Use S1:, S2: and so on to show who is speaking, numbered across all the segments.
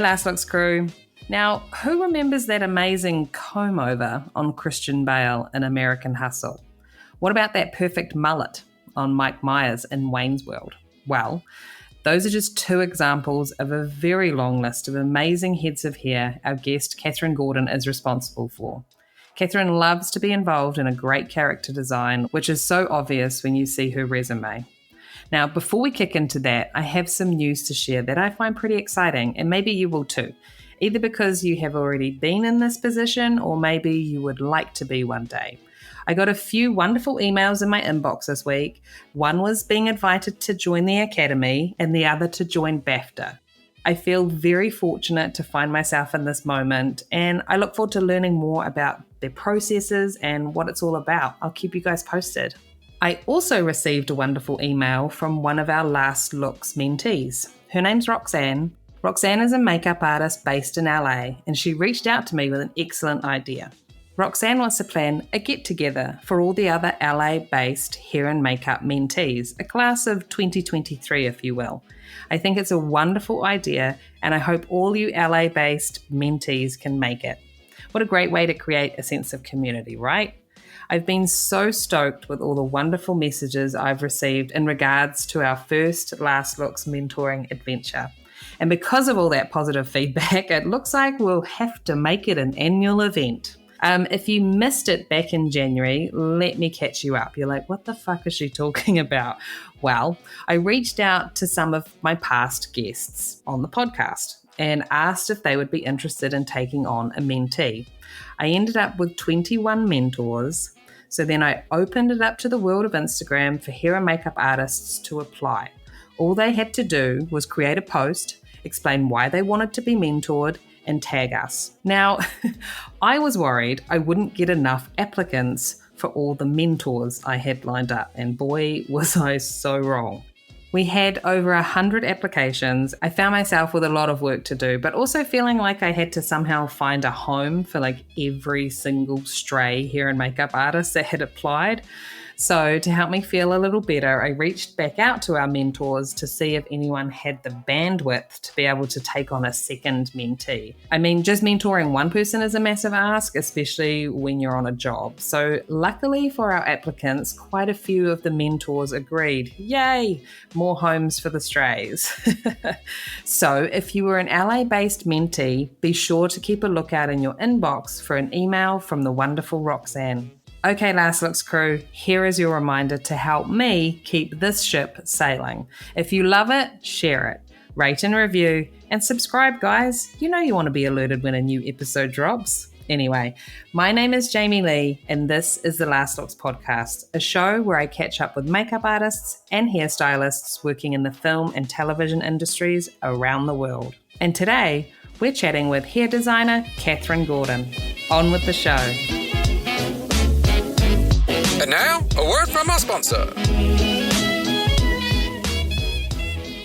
S1: Last Looks crew. Now, who remembers that amazing comb-over on Christian Bale in American Hustle? What about that perfect mullet on Mike Myers in Wayne's World? Well, those are just two examples of a very long list of amazing heads of hair our guest Kathrine Gordon is responsible for. Kathrine loves to be involved in a great character design, which is so obvious when you see her resume. Now, before we kick into that, I have some news to share that I find pretty exciting, and maybe you will too, either because you have already been in this position or maybe you would like to be one day. I got a few wonderful emails in my inbox this week. One was being invited to join the Academy and the other to join BAFTA. I feel very fortunate to find myself in this moment, and I look forward to learning more about their processes and what it's all about. I'll keep you guys posted. I also received a wonderful email from one of our Last Looks mentees. Her name's Roxanne. Roxanne is a makeup artist based in LA, and she reached out to me with an excellent idea. Roxanne wants to plan a get-together for all the other LA-based hair and makeup mentees, a class of 2023, if you will. I think it's a wonderful idea, and I hope all you LA-based mentees can make it. What a great way to create a sense of community, right? I've been so stoked with all the wonderful messages I've received in regards to our first Last Looks mentoring adventure. And because of all that positive feedback, it looks like we'll have to make it an annual event. If you missed it back in January, let me catch you up. You're like, what the fuck is she talking about? Well, I reached out to some of my past guests on the podcast and asked if they would be interested in taking on a mentee. I ended up with 21 mentors. So then I opened it up to the world of Instagram for hair and makeup artists to apply. All they had to do was create a post, explain why they wanted to be mentored, and tag us. Now, I was worried I wouldn't get enough applicants for all the mentors I had lined up, and boy, was I so wrong. We had over 100 applications. I found myself with a lot of work to do, but also feeling like I had to somehow find a home for like every single stray hair and makeup artist that had applied. So to help me feel a little better, I reached back out to our mentors to see if anyone had the bandwidth to be able to take on a second mentee. I mean, just mentoring one person is a massive ask, especially when you're on a job. So luckily for our applicants, quite a few of the mentors agreed. Yay! More homes for the strays. So if you were an LA-based mentee, be sure to keep a lookout in your inbox for an email from the wonderful Roxanne. Okay, Last Looks crew, here is your reminder to help me keep this ship sailing. If you love it, share it, rate and review, and subscribe, guys. You know you want to be alerted when a new episode drops. Anyway, my name is Jamie Lee, and this is the Last Looks podcast, a show where I catch up with makeup artists and hairstylists working in the film and television industries around the world. And today, we're chatting with hair designer Kathrine Gordon. On with the show.
S2: And now, a word from our sponsor.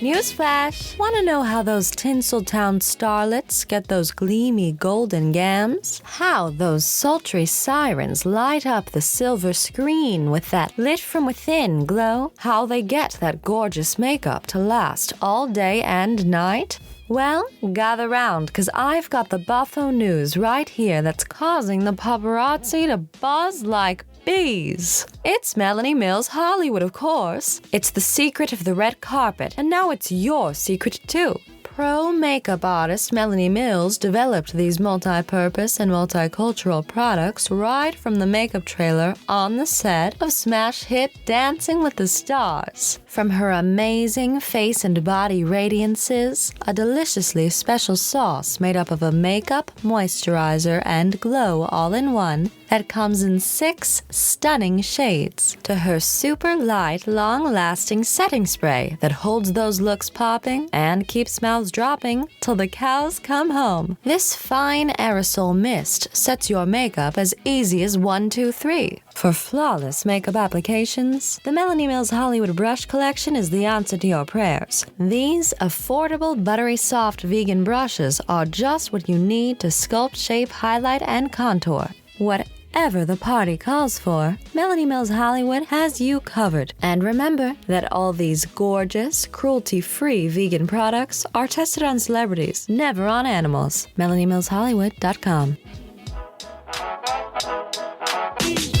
S3: Newsflash! Want to know how those Tinseltown starlets get those gleamy golden gams? How those sultry sirens light up the silver screen with that lit-from-within glow? How they get that gorgeous makeup to last all day and night? Well, gather round, 'cause I've got the buffo news right here that's causing the paparazzi to buzz like bees. It's Melanie Mills Hollywood, of course. It's the secret of the red carpet, and now it's your secret too. Pro makeup artist Melanie Mills developed these multi-purpose and multicultural products right from the makeup trailer on the set of smash hit Dancing with the Stars. From her amazing face and body radiances, a deliciously special sauce made up of a makeup, moisturizer, and glow all-in-one that comes in 6 stunning shades, to her super light, long-lasting setting spray that holds those looks popping and keeps mouths dropping till the cows come home. This fine aerosol mist sets your makeup as easy as 1, 2, 3. For flawless makeup applications, the Melanie Mills Hollywood Brush Collection is the answer to your prayers. These affordable, buttery soft vegan brushes are just what you need to sculpt, shape, highlight, and contour whatever whatever the party calls for, Melanie Mills Hollywood has you covered. And remember that all these gorgeous, cruelty-free vegan products are tested on celebrities, never on animals. MelanieMillsHollywood.com.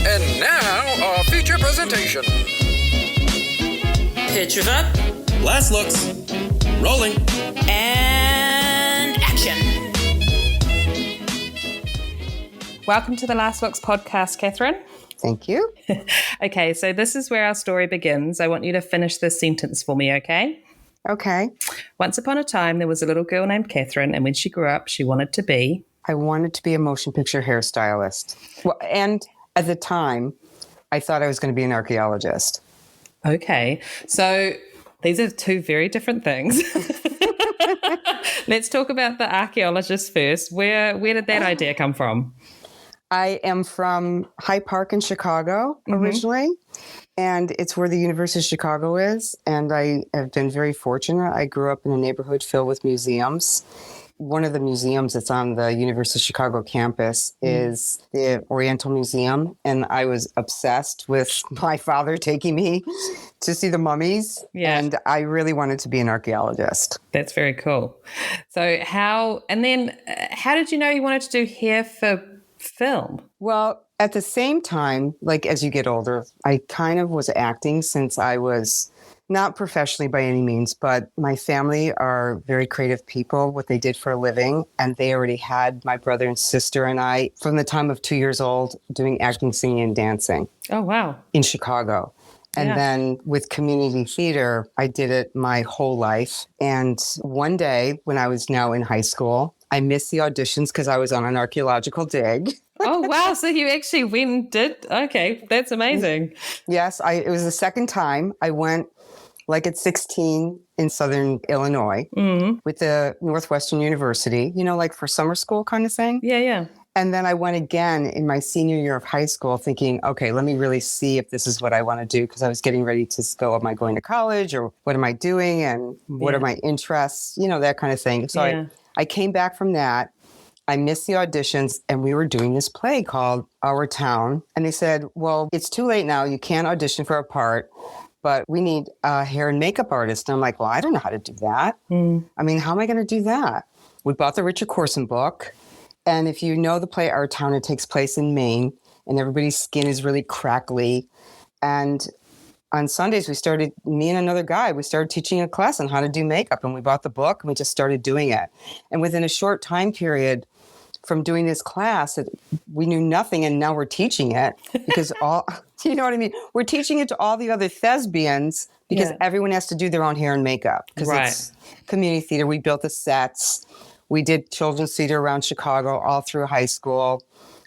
S2: And now, our feature presentation.
S4: Pictures up.
S5: Last looks. Rolling.
S4: And action.
S1: Welcome to the Last Looks podcast, Kathrine.
S6: Thank you.
S1: Okay, so this is where our story begins. I want you to finish this sentence for me, okay?
S6: Okay.
S1: Once upon a time, there was a little girl named Kathrine, and when she grew up, she wanted to be...
S6: I wanted to be a motion picture hairstylist. Well, and at the time, I thought I was going to be an archaeologist.
S1: Okay, so these are two very different things. Let's talk about the archaeologist first. Where did that idea come from?
S6: I am from Hyde Park in Chicago originally, and it's where the University of Chicago is. And I have been very fortunate. I grew up in a neighborhood filled with museums. One of the museums that's on the University of Chicago campus is the Oriental Museum. And I was obsessed with my father taking me to see the mummies.
S1: Yeah.
S6: And I really wanted to be an archaeologist.
S1: That's very cool. So how did you know you wanted to do hair for film?
S6: Well, at the same time, like as you get older, I kind of was acting since I was not professionally by any means, but my family are very creative people, what they did for a living. And they already had my brother and sister and I, from the time of 2 years old, doing acting, singing, and dancing.
S1: Oh, wow.
S6: In Chicago. And then with community theater, I did it my whole life. And one day when I was now in high school, I missed the auditions because I was on an archaeological dig.
S1: Oh, wow. So you actually went and did? Okay, that's amazing.
S6: Yes, it was the second time I went, like at 16 in Southern Illinois with the Northwestern University, like for summer school kind of thing.
S1: Yeah, yeah.
S6: And then I went again in my senior year of high school thinking, okay, let me really see if this is what I want to do, because I was getting ready to go, am I going to college or what am I doing and what are my interests, that kind of thing. So I came back from that. I missed the auditions and we were doing this play called Our Town. And they said, well, it's too late now. You can't audition for a part, but we need a hair and makeup artist. And I'm like, well, I don't know how to do that. I mean, how am I going to do that? We bought the Richard Corson book. And if you know the play Our Town, it takes place in Maine and everybody's skin is really crackly. And on Sundays, me and another guy, we started teaching a class on how to do makeup. And we bought the book and we just started doing it. And within a short time period from doing this class, we knew nothing. And now we're teaching it because you know what I mean? We're teaching it to all the other thespians because everyone has to do their own hair and makeup because it's community theater. We built the sets. We did children's theater around Chicago all through high school.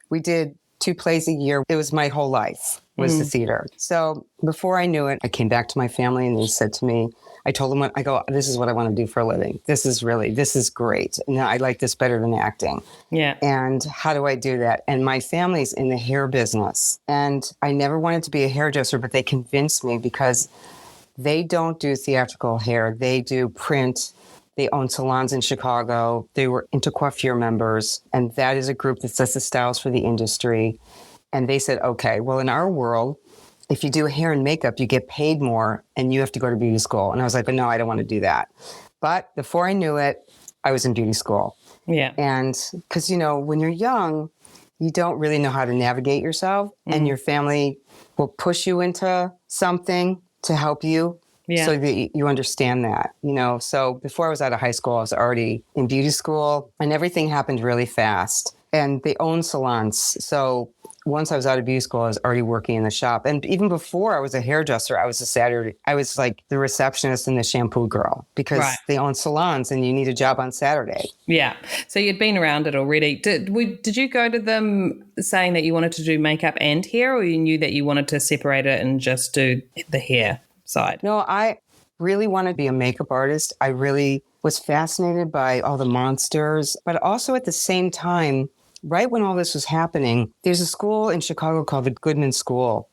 S6: We did 2 plays a year. It was my whole life was the theater. So before I knew it, I came back to my family and they said to me, I told them, this is what I want to do for a living. This is great. And I like this better than acting.
S1: Yeah.
S6: And how do I do that? And my family's in the hair business. And I never wanted to be a hairdresser, but they convinced me because they don't do theatrical hair. They do print. They own salons in Chicago. They were into coiffure members. And that is a group that sets the styles for the industry. And they said, okay, well, in our world, if you do hair and makeup, you get paid more and you have to go to beauty school. And I was like, but no, I don't want to do that. But before I knew it, I was in beauty school.
S1: Yeah.
S6: And because, when you're young, you don't really know how to navigate yourself and your family will push you into something to help you. Yeah. So that you understand that, So before I was out of high school, I was already in beauty school and everything happened really fast. And they own salons. So once I was out of beauty school, I was already working in the shop. And even before I was a hairdresser, I was like the receptionist and the shampoo girl because they own salons and you need a job on Saturday.
S1: Yeah. So you'd been around it already. Did you go to them saying that you wanted to do makeup and hair, or you knew that you wanted to separate it and just do the hair side?
S6: No, I really wanted to be a makeup artist. I really was fascinated by all the monsters, but also at the same time, right when all this was happening, there's a school in Chicago called the Goodman School.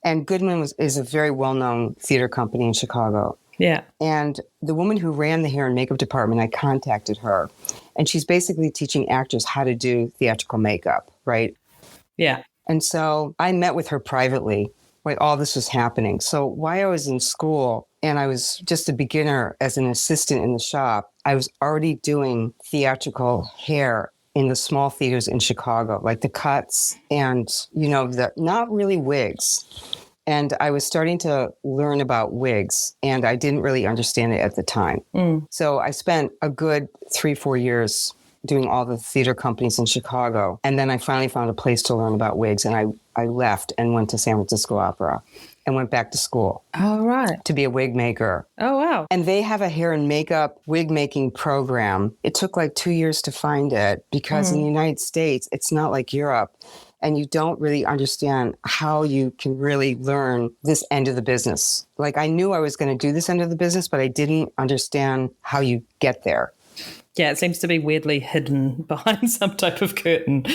S6: And Goodman is a very well-known theater company in Chicago.
S1: Yeah.
S6: And the woman who ran the hair and makeup department, I contacted her. And she's basically teaching actors how to do theatrical makeup, right?
S1: Yeah.
S6: And so I met with her privately when all this was happening. So while I was in school and I was just a beginner as an assistant in the shop, I was already doing theatrical hair in the small theaters in Chicago, like the cuts and, the not really wigs. And I was starting to learn about wigs, and I didn't really understand it at the time. So I spent a good 3-4 years doing all the theater companies in Chicago. And then I finally found a place to learn about wigs, and I left and went to San Francisco Opera and went back to school.
S1: Oh, right.
S6: To be a wig maker.
S1: Oh, wow.
S6: And they have a hair and makeup wig making program. It took like 2 years to find it because in the United States, it's not like Europe. And you don't really understand how you can really learn this end of the business. Like I knew I was going to do this end of the business, but I didn't understand how you get there.
S1: Yeah, it seems to be weirdly hidden behind some type of curtain.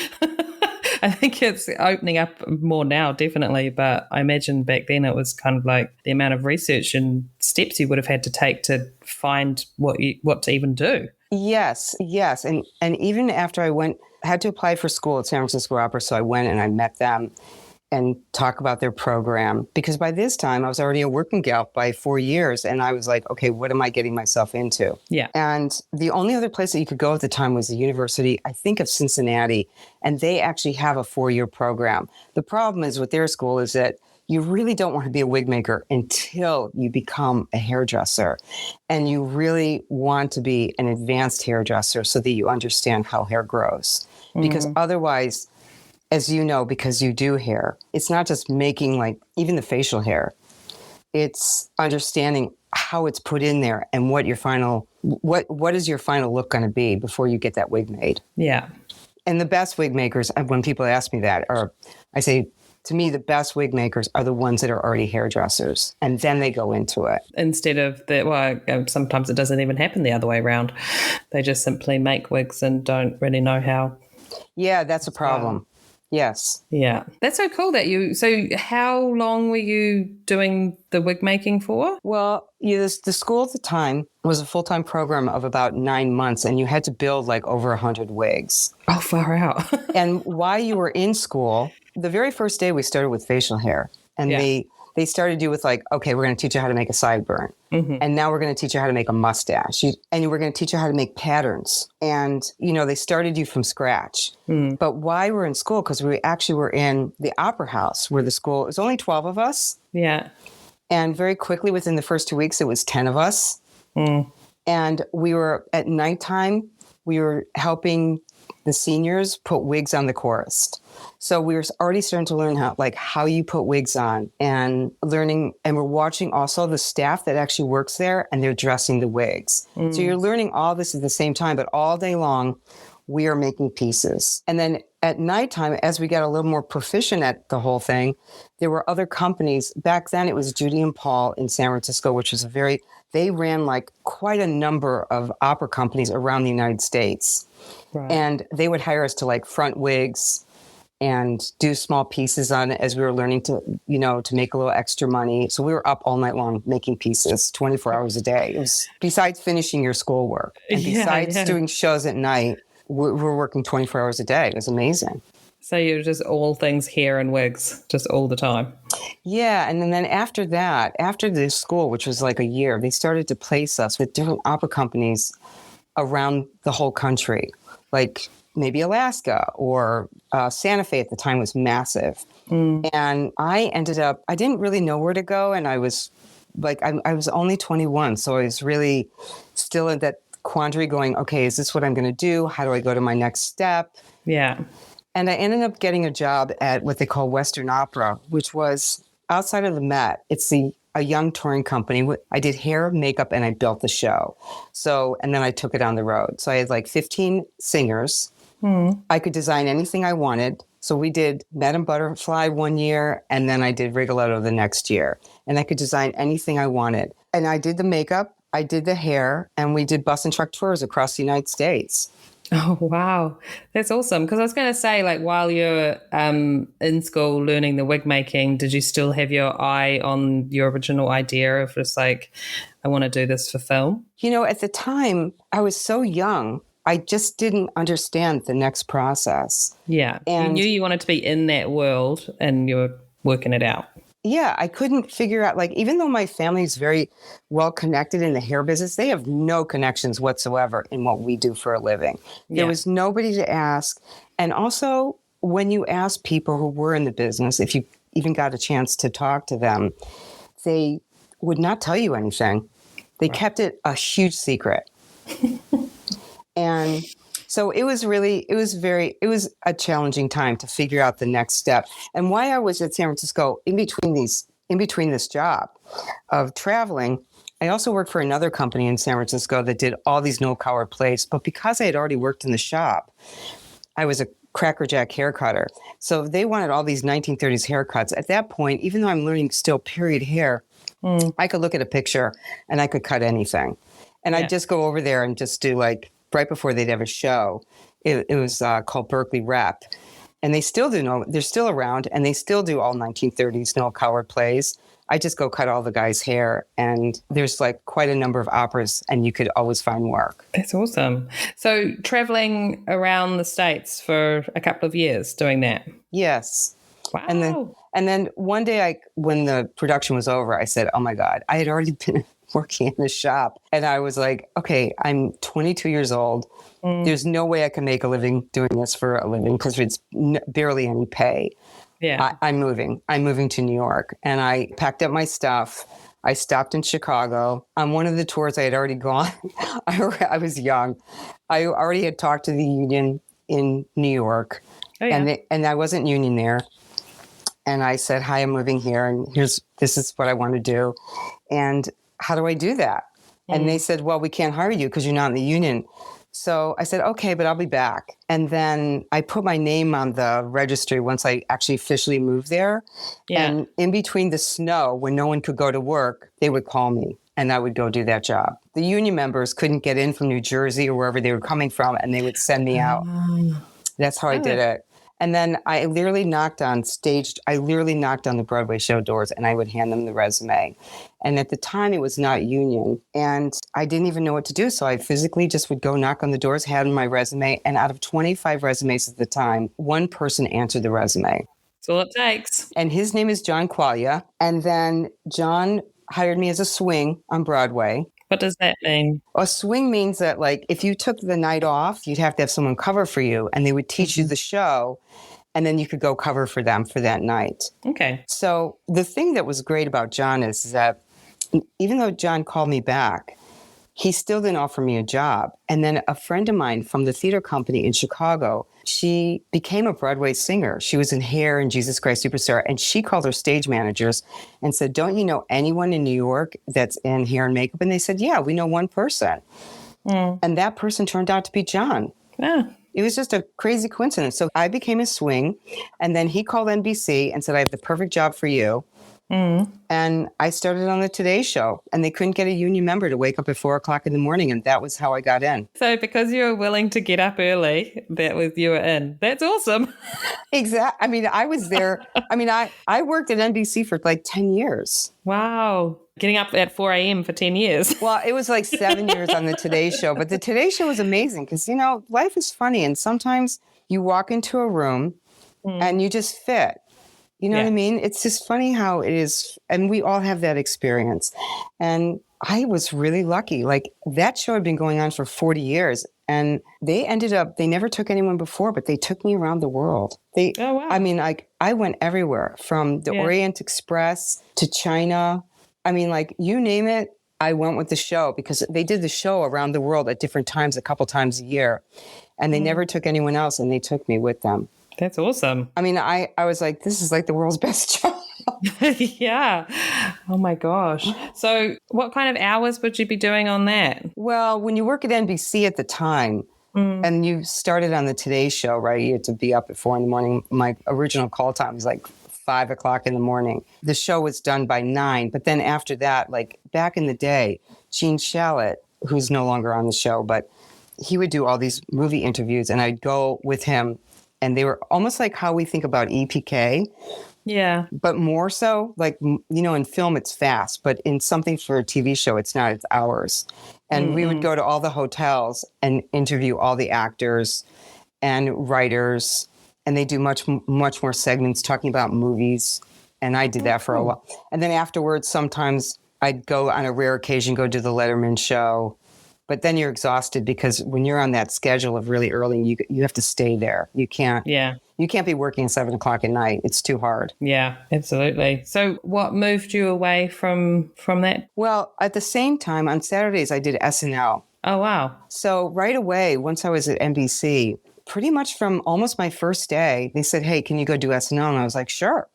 S1: I think it's opening up more now, definitely. But I imagine back then it was kind of like the amount of research and steps you would have had to take to find what to even do. Yes. And even after I had to apply for school at San Francisco Opera. So I went and I met them and talk about their program. Because by this time I was already a working gal by 4 years. And I was like, okay, what am I getting myself into? Yeah. And the only other place that you could go at the time was the University, I think of Cincinnati. And they actually have a 4-year program. The problem is with their school is that you really don't want to be a wig maker until you become a hairdresser. And you really want to be an advanced hairdresser so that you understand how hair grows. Because otherwise, as you know, because you do hair, it's not just making like even the facial hair. It's understanding how it's put in there and what is your final look going to be before you get that wig made. Yeah. And the best wig makers, when people ask me that, I say, to me, the best wig makers are the ones that are already hairdressers, and then they go into it. Instead of sometimes it doesn't even happen the other way around. They just simply make wigs and don't really know how. Yeah, that's a problem. Yes. Yeah. That's so cool so how long were you doing the wig making for? Well, the school at the time was a full-time program of about 9 months, and you had to build like over 100 wigs. Oh, far out. And while you were in school, the very first day we started with facial hair, and they started you with like, okay, we're going to teach you how to make a sideburn. And now we're going to teach you how to make a mustache. And we're going to teach you how to make patterns. And, they started you from scratch. But while we're in school, because we actually were in the opera house where the school, it was only 12 of us. Yeah. And very quickly within the first 2 weeks, it was 10 of us. And we were at nighttime, we were helping the seniors put wigs on the chorus. So we were already starting to learn how you put wigs on and learning, and we're watching also the staff that actually works there, and they're dressing the wigs. So you're learning all this at the same time, but all day long we are making pieces. And then at nighttime, as we got a little more proficient at the whole thing, there were other companies. Back then it was Judy and Paul in San Francisco, which was they ran like quite a number of opera companies around the United States. Right. And they would hire us to like front wigs and do small pieces on it as we were learning to make a little extra money. So we were up all night long making pieces 24 hours a day. It was, besides finishing your schoolwork and besides doing shows at night, we're working 24 hours a day. It was amazing. So you're just all things hair and wigs, just all the time. Yeah. And then after that, after the school, which was like a year, they started to place us with different opera companies around the whole country, like maybe Alaska or Santa Fe at the time was massive. And I didn't really know where to go. And I was like, I was only 21. So I was really still in that quandary going, okay, is this what I'm going to do? How do I go to my next step? Yeah. And I ended up getting a job at what they call Western Opera, which was outside of the Met. It's a young touring company. I did hair, makeup, and I built the show. So, and then I took it on the road. So I had like 15 singers. I could design anything I wanted. So we did Madame Butterfly 1 year, and then I did Rigoletto the next year. And I could design anything I wanted. And I did the makeup, I did the hair, and we did bus and truck tours across the United States. Oh, wow. That's awesome. Because I was going to say, like, while you're in school learning the wig making, did you still have your eye on your original idea of just like, I want to do this for film? At the time, I was so young.
S6: I just didn't understand the next process.
S1: Yeah.
S6: And
S1: you knew you wanted to be in that world and you were working it out.
S6: yeah, I couldn't figure out, like, even though my family is very well connected in the hair business, they have no connections whatsoever in what we do for a living. There was nobody to ask. And also, when you ask people who were in the business, if you even got a chance to talk to them, they would not tell you anything. They kept it a huge secret. And so it was a challenging time to figure out the next step. And why I was at San Francisco in between this job of traveling, I also worked for another company in San Francisco that did all these no-collar plates. But because I had already worked in the shop, I was a crackerjack hair cutter. So they wanted all these 1930s haircuts. At that point, even though I'm learning still period hair, I could look at a picture and I could cut anything. And I'd just go over there and just do, like, right before they'd have a show, it was called Berkeley Rep. And they still they're still around, and they still do all 1930s no-collar plays. I just go cut all the guys' hair, and there's, like, quite a number of operas, and you could always find work.
S1: That's awesome. So traveling around the States for a couple of years doing that.
S6: Yes.
S1: Wow.
S6: And then one day, when the production was over, I said, oh my God, I had already been working in the shop. And I was like, okay, I'm 22 years old. There's no way I can make a living doing this for a living because it's barely any pay.
S1: Yeah.
S6: I'm moving to New York. And I packed up my stuff. I stopped in Chicago. On one of the tours I had already gone. I was young. I already had talked to the union in New York. Oh, yeah. And I wasn't union there. And I said, hi, I'm moving here. And this is what I want to do. And how do I do that? And they said, well, we can't hire you because you're not in the union. So I said, okay, but I'll be back. And then I put my name on the registry once I actually officially moved there. Yeah. And in between the snow, when no one could go to work, they would call me and I would go do that job. The union members couldn't get in from New Jersey or wherever they were coming from, and they would send me out. That's how I did it. And then I literally knocked on the Broadway show doors, and I would hand them the resume. And at the time, it was not union, and I didn't even know what to do. So I physically just would go knock on the doors, hand them my resume, and out of 25 resumes at the time, one person answered the resume.
S1: That's all it takes.
S6: And his name is John Quaglia. And then John hired me as a swing on Broadway.
S1: What does that mean?
S6: A swing means that, like, if you took the night off, you'd have to have someone cover for you, and they would teach you the show, and then you could go cover for them for that night.
S1: Okay.
S6: So the thing that was great about John is that even though John called me back, he still didn't offer me a job. And then a friend of mine from the theater company in Chicago, she became a Broadway singer. She was in Hair and Jesus Christ Superstar. And she called her stage managers and said, don't you know anyone in New York that's in hair and makeup? And they said, yeah, we know one person. And that person turned out to be John.
S1: Yeah.
S6: It was just a crazy coincidence. So I became a swing. And then he called NBC and said, I have the perfect job for you. And I started on the Today Show, and they couldn't get a union member to wake up at 4:00 in the morning. And that was how I got in.
S1: So because you were willing to get up early, you were in. That's awesome.
S6: Exactly. I mean, I was there. I mean, I worked at NBC for like 10 years.
S1: Wow. Getting up at 4 a.m. for 10 years.
S6: Well, it was like 7 years on the Today Show. But the Today Show was amazing because, life is funny. And sometimes you walk into a room and you just fit. You know what I mean? It's just funny how it is. And we all have that experience. And I was really lucky. Like, that show had been going on for 40 years. And they never took anyone before, but they took me around the world. Oh, wow. I mean, like, I went everywhere from the Orient Express to China. I mean, like, you name it, I went with the show because they did the show around the world at different times, a couple times a year. And they never took anyone else, and they took me with them.
S1: That's awesome.
S6: I mean, I was like, this is like the world's best job.
S1: Yeah. Oh, my gosh. So what kind of hours would you be doing on that?
S6: Well, when you work at NBC at the time, and you started on the Today Show, right? You had to be up at 4 a.m. My original call time was like 5:00 in the morning. The show was done by 9. But then after that, like back in the day, Gene Shalit, who's no longer on the show, but he would do all these movie interviews, and I'd go with him. And they were almost like how we think about EPK,
S1: Yeah.
S6: But more so, like, in film, it's fast, but in something for a TV show, it's not, it's hours. And we would go to all the hotels and interview all the actors and writers, and they do much more segments talking about movies. And I did that for a while. And then afterwards, sometimes I'd go on a rare occasion, go do the Letterman show. But then you're exhausted because when you're on that schedule of really early, you have to stay there. You can't be working at 7:00 at night. It's too hard.
S1: Yeah, absolutely. So what moved you away from that?
S6: Well, at the same time, on Saturdays, I did SNL.
S1: Oh, wow.
S6: So right away, once I was at NBC, pretty much from almost my first day, they said, hey, can you go do SNL? And I was like, sure.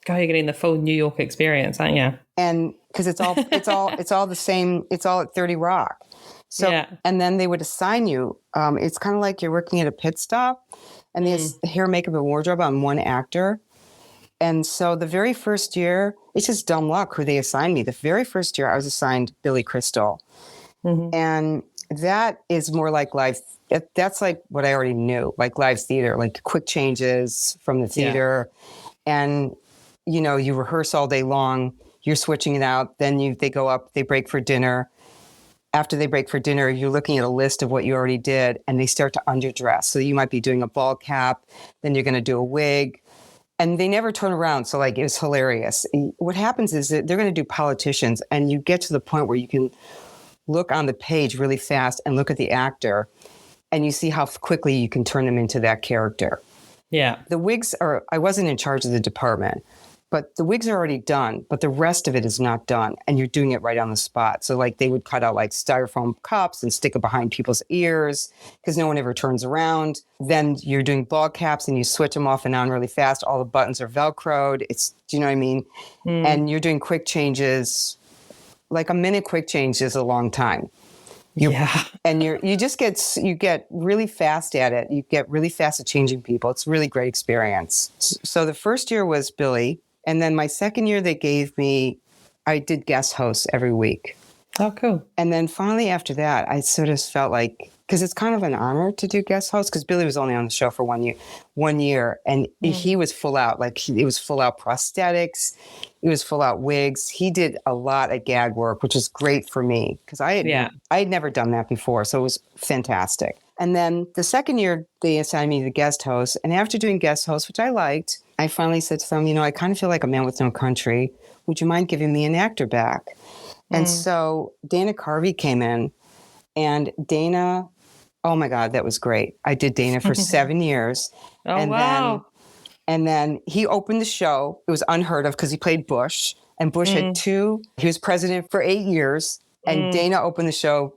S1: God, you're getting the full New York experience, aren't you?
S6: And because it's all the same, it's all at 30 Rock. So, and then they would assign you, it's kind of like you're working at a pit stop, and there's hair, makeup, and wardrobe on one actor. And so the very first year, it's just dumb luck who they assigned me. The very first year, I was assigned Billy Crystal. And that is more like live. That's like what I already knew, like live theater, like quick changes from the theater. And, you rehearse all day long. You're switching it out. Then they go up, they break for dinner. After they break for dinner, you're looking at a list of what you already did, and they start to underdress. So you might be doing a ball cap, then you're going to do a wig, and they never turn around. So it was hilarious. What happens is that they're going to do politicians, and you get to the point where you can look on the page really fast and look at the actor, and you see how quickly you can turn them into that character. Yeah. The wigs I wasn't in charge of the department. But the wigs are already done, but the rest of it is not done. And you're doing it right on the spot. So they would cut out styrofoam cups and stick it behind people's ears because no one ever turns around. Then you're doing ball caps and you switch them off and on really fast. All the buttons are Velcroed. Do you know what I mean? And you're doing quick changes. Like a minute quick change is a long time. And you get really fast at it. You get really fast at changing people. It's a really great experience. So the first year was Billy. And then my second year, I did guest hosts every week.
S1: Oh, cool.
S6: And then finally after that, I sort of felt like, because it's kind of an honor to do guest hosts, because Billy was only on the show for 1 year. And he was full out, it was full out prosthetics. It was full out wigs. He did a lot of gag work, which was great for me because I had never done that before. So it was fantastic. And then the second year, they assigned me the guest host. And after doing guest host, which I liked, I finally said to them, I kind of feel like a man with no country. Would you mind giving me an actor back? And so Dana Carvey came in, and Dana, oh my God, that was great. I did Dana for 7 years. And then he opened the show. It was unheard of because he played Bush, and Bush had he was president for 8 years, and Dana opened the show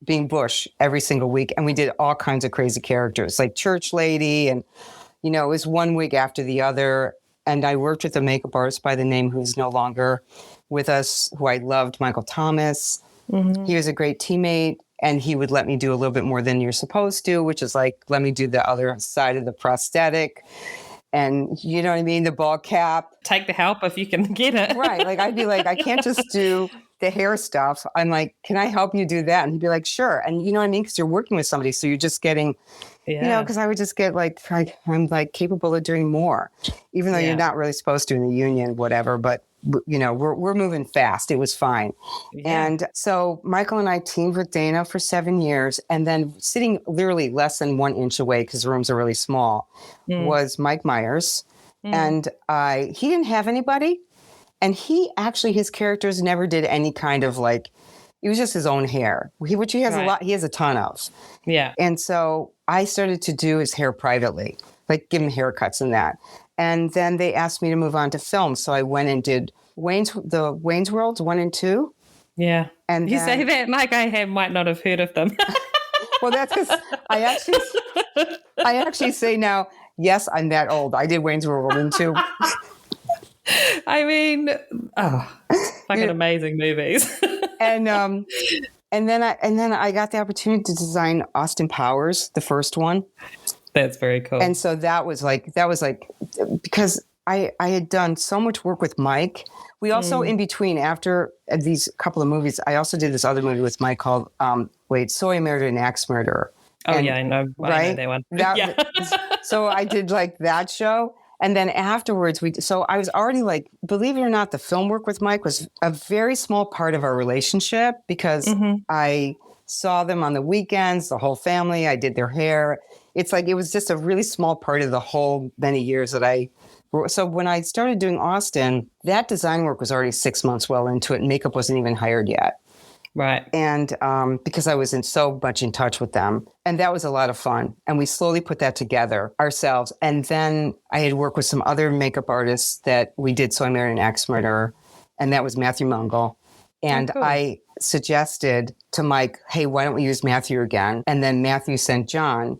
S6: being Bush every single week. And we did all kinds of crazy characters, like church lady, and it was one wig after the other. And I worked with a makeup artist by the name who's no longer with us, who I loved, Michael Thomas. He was a great teammate, and he would let me do a little bit more than you're supposed to, which is let me do the other side of the prosthetic. And you know what I mean? The ball cap.
S1: Take the help if you can get it.
S6: Right. I'd be like, I can't just do the hair stuff. I'm like, can I help you do that? And he'd be like, sure. And you know what I mean? Because you're working with somebody. So you're just getting, because I would just get I'm capable of doing more, even though you're not really supposed to in the union, whatever. But, we're moving fast. It was fine. Yeah. And so Michael and I teamed with Dana for 7 years. And then sitting literally less than 1 inch away, because the rooms are really small, was Mike Myers. And he didn't have anybody. And his characters never did any kind of it was just his own hair, which he has he has a ton of. Yeah. And so I started to do his hair privately, give him haircuts and that. And then they asked me to move on to film. So I went and did Wayne's World 1 and 2. Yeah. And
S1: you say that like I might not have heard of them.
S6: Well, that's because I actually say now, yes, I'm that old. I did Wayne's World 1 and 2.
S1: I mean, fucking amazing movies.
S6: And then I got the opportunity to design Austin Powers, the first one.
S1: That's very cool.
S6: And so that was because I had done so much work with Mike. We also in between, after these couple of movies, I also did this other movie with Mike called So I Married an Axe Murderer.
S1: Oh, I know.
S6: Right?
S1: I know that one.
S6: So I did that show. And then afterwards, so I was already like, believe it or not, the film work with Mike was a very small part of our relationship because I saw them on the weekends, the whole family. I did their hair. It's like, it was just a really small part of the whole many years that so when I started doing Austin, that design work was already 6 months well into it, and makeup wasn't even hired yet.
S1: Right.
S6: And because I was so much in touch with them. And that was a lot of fun. And we slowly put that together ourselves. And then I had worked with some other makeup artists that we did So I Married an Axe-Murderer, and that was Matthew Mungle. And
S1: cool.
S6: I suggested to Mike, hey, why don't we use Matthew again? And then Matthew sent John.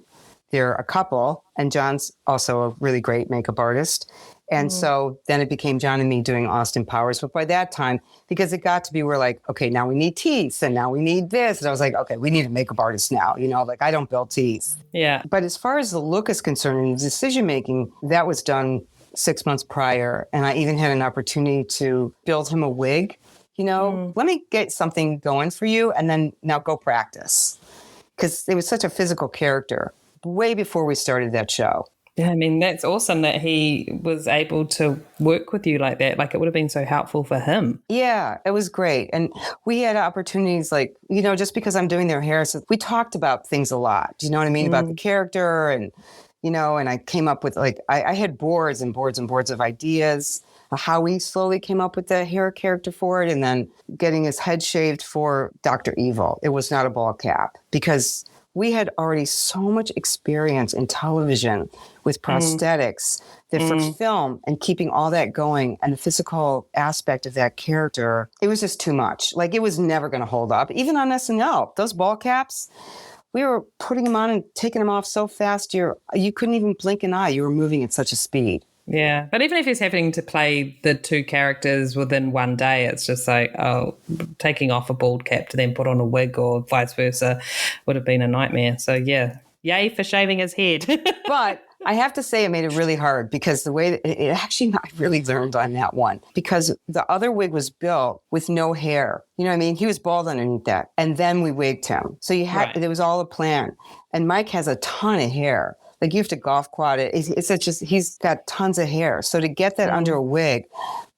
S6: They're a couple, and John's also a really great makeup artist. And so then it became John and me doing Austin Powers. But by that time, because it got to be, we're like, okay, now we need teeth, and now we need this. And I was like, okay, we need a makeup artist now. Like, I don't build teeth.
S1: Yeah.
S6: But as far as the look is concerned and the decision-making, that was done 6 months prior. And I even had an opportunity to build him a wig. Let me get something going for you, and then now go practice. Because it was such a physical character way before we started that show.
S1: Yeah, I mean, that's awesome that he was able to work with you like that. Like, it would have been so helpful for him. Yeah,
S6: it was great. And we had opportunities like, just because I'm doing their hair, so we talked about things a lot. Do you know what I mean? About the character and I came up with I had boards and boards and boards of ideas, how we slowly came up with the hair character for it, and then getting his head shaved for Dr. Evil. It was not a ball cap because we had already so much experience in television with prosthetics that for film and keeping all that going and the physical aspect of that character, it was just too much. Like, it was never going to hold up. Even on SNL, those ball caps, we were putting them on and taking them off so fast, you couldn't even blink an eye. You were moving at such a speed.
S1: Yeah. But even if he's having to play the two characters within one day, it's just like, taking off a bald cap to then put on a wig or vice versa would have been a nightmare. So, yeah, yay for shaving his head.
S6: But I have to say it made it really hard because the way that it actually, I really learned on that one because the other wig was built with no hair. You know what I mean? He was bald underneath that. And then we wigged him. So there was all a plan. And Mike has a ton of hair. Like, you have to golf quad it. He's got tons of hair. So to get that under a wig,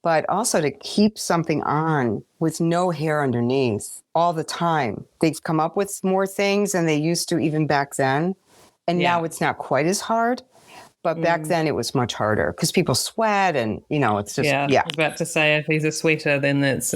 S6: but also to keep something on with no hair underneath all the time. They've come up with more things than they used to even back then. And now it's not quite as hard. But back then it was much harder because people sweat and, it's just,
S1: I was about to say, if he's a sweater, then it's,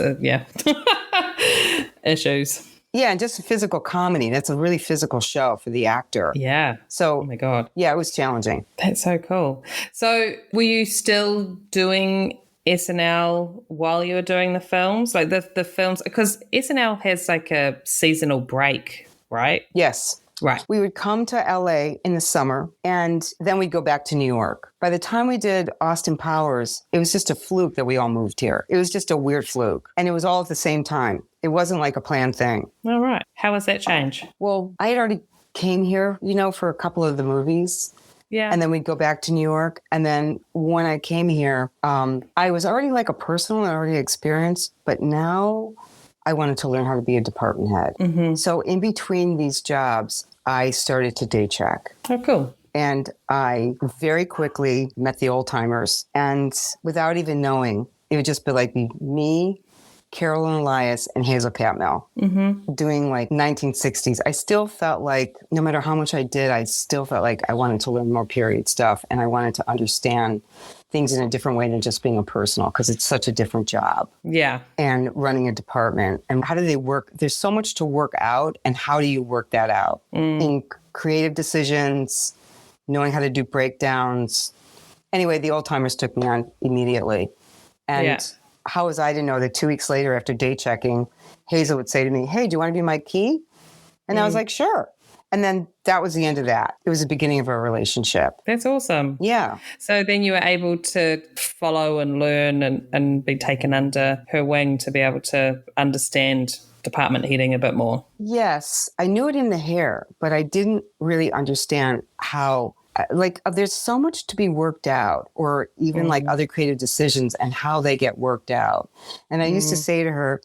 S1: issues.
S6: Yeah, and just physical comedy. That's a really physical show for the actor.
S1: Yeah.
S6: So,
S1: oh my God.
S6: Yeah, it was challenging.
S1: That's so cool. So were you still doing SNL while you were doing the films? Like the films, because SNL has like a seasonal break, right?
S6: Yes.
S1: Right.
S6: We would come to LA in the summer and then we'd go back to New York. By the time we did Austin Powers, it was just a fluke that we all moved here. It was just a weird fluke. And it was all at the same time. It wasn't like a planned thing.
S1: All right. How was that change?
S6: Well, I had already came here, for a couple of the movies.
S1: Yeah.
S6: And then we'd go back to New York. And then when I came here, I was already like a personal and already experienced, but now I wanted to learn how to be a department head. Mm-hmm. So in between these jobs, I started to day check.
S1: Oh, cool.
S6: And I very quickly met the old timers. And without even knowing, it would just be like me, Carolyn Elias, and Hazel Catmull doing like 1960s. I still felt like no matter how much I did, I still felt like I wanted to learn more period stuff. And I wanted to understand things in a different way than just being a personal, because it's such a different job.
S1: Yeah.
S6: And running a department. And how do they work? There's so much to work out. And how do you work that out? In creative decisions, knowing how to do breakdowns. Anyway, the old timers took me on immediately. And how was I to know that 2 weeks later after day checking, Hazel would say to me, hey, do you want to be my key? And I was like, sure. And then that was the end of that. It was the beginning of our relationship.
S1: That's awesome.
S6: Yeah.
S1: So then you were able to follow and learn and be taken under her wing to be able to understand department heading a bit more.
S6: Yes. I knew it in the hair, but I didn't really understand how, there's so much to be worked out, or even like other creative decisions and how they get worked out. And I used to say to her,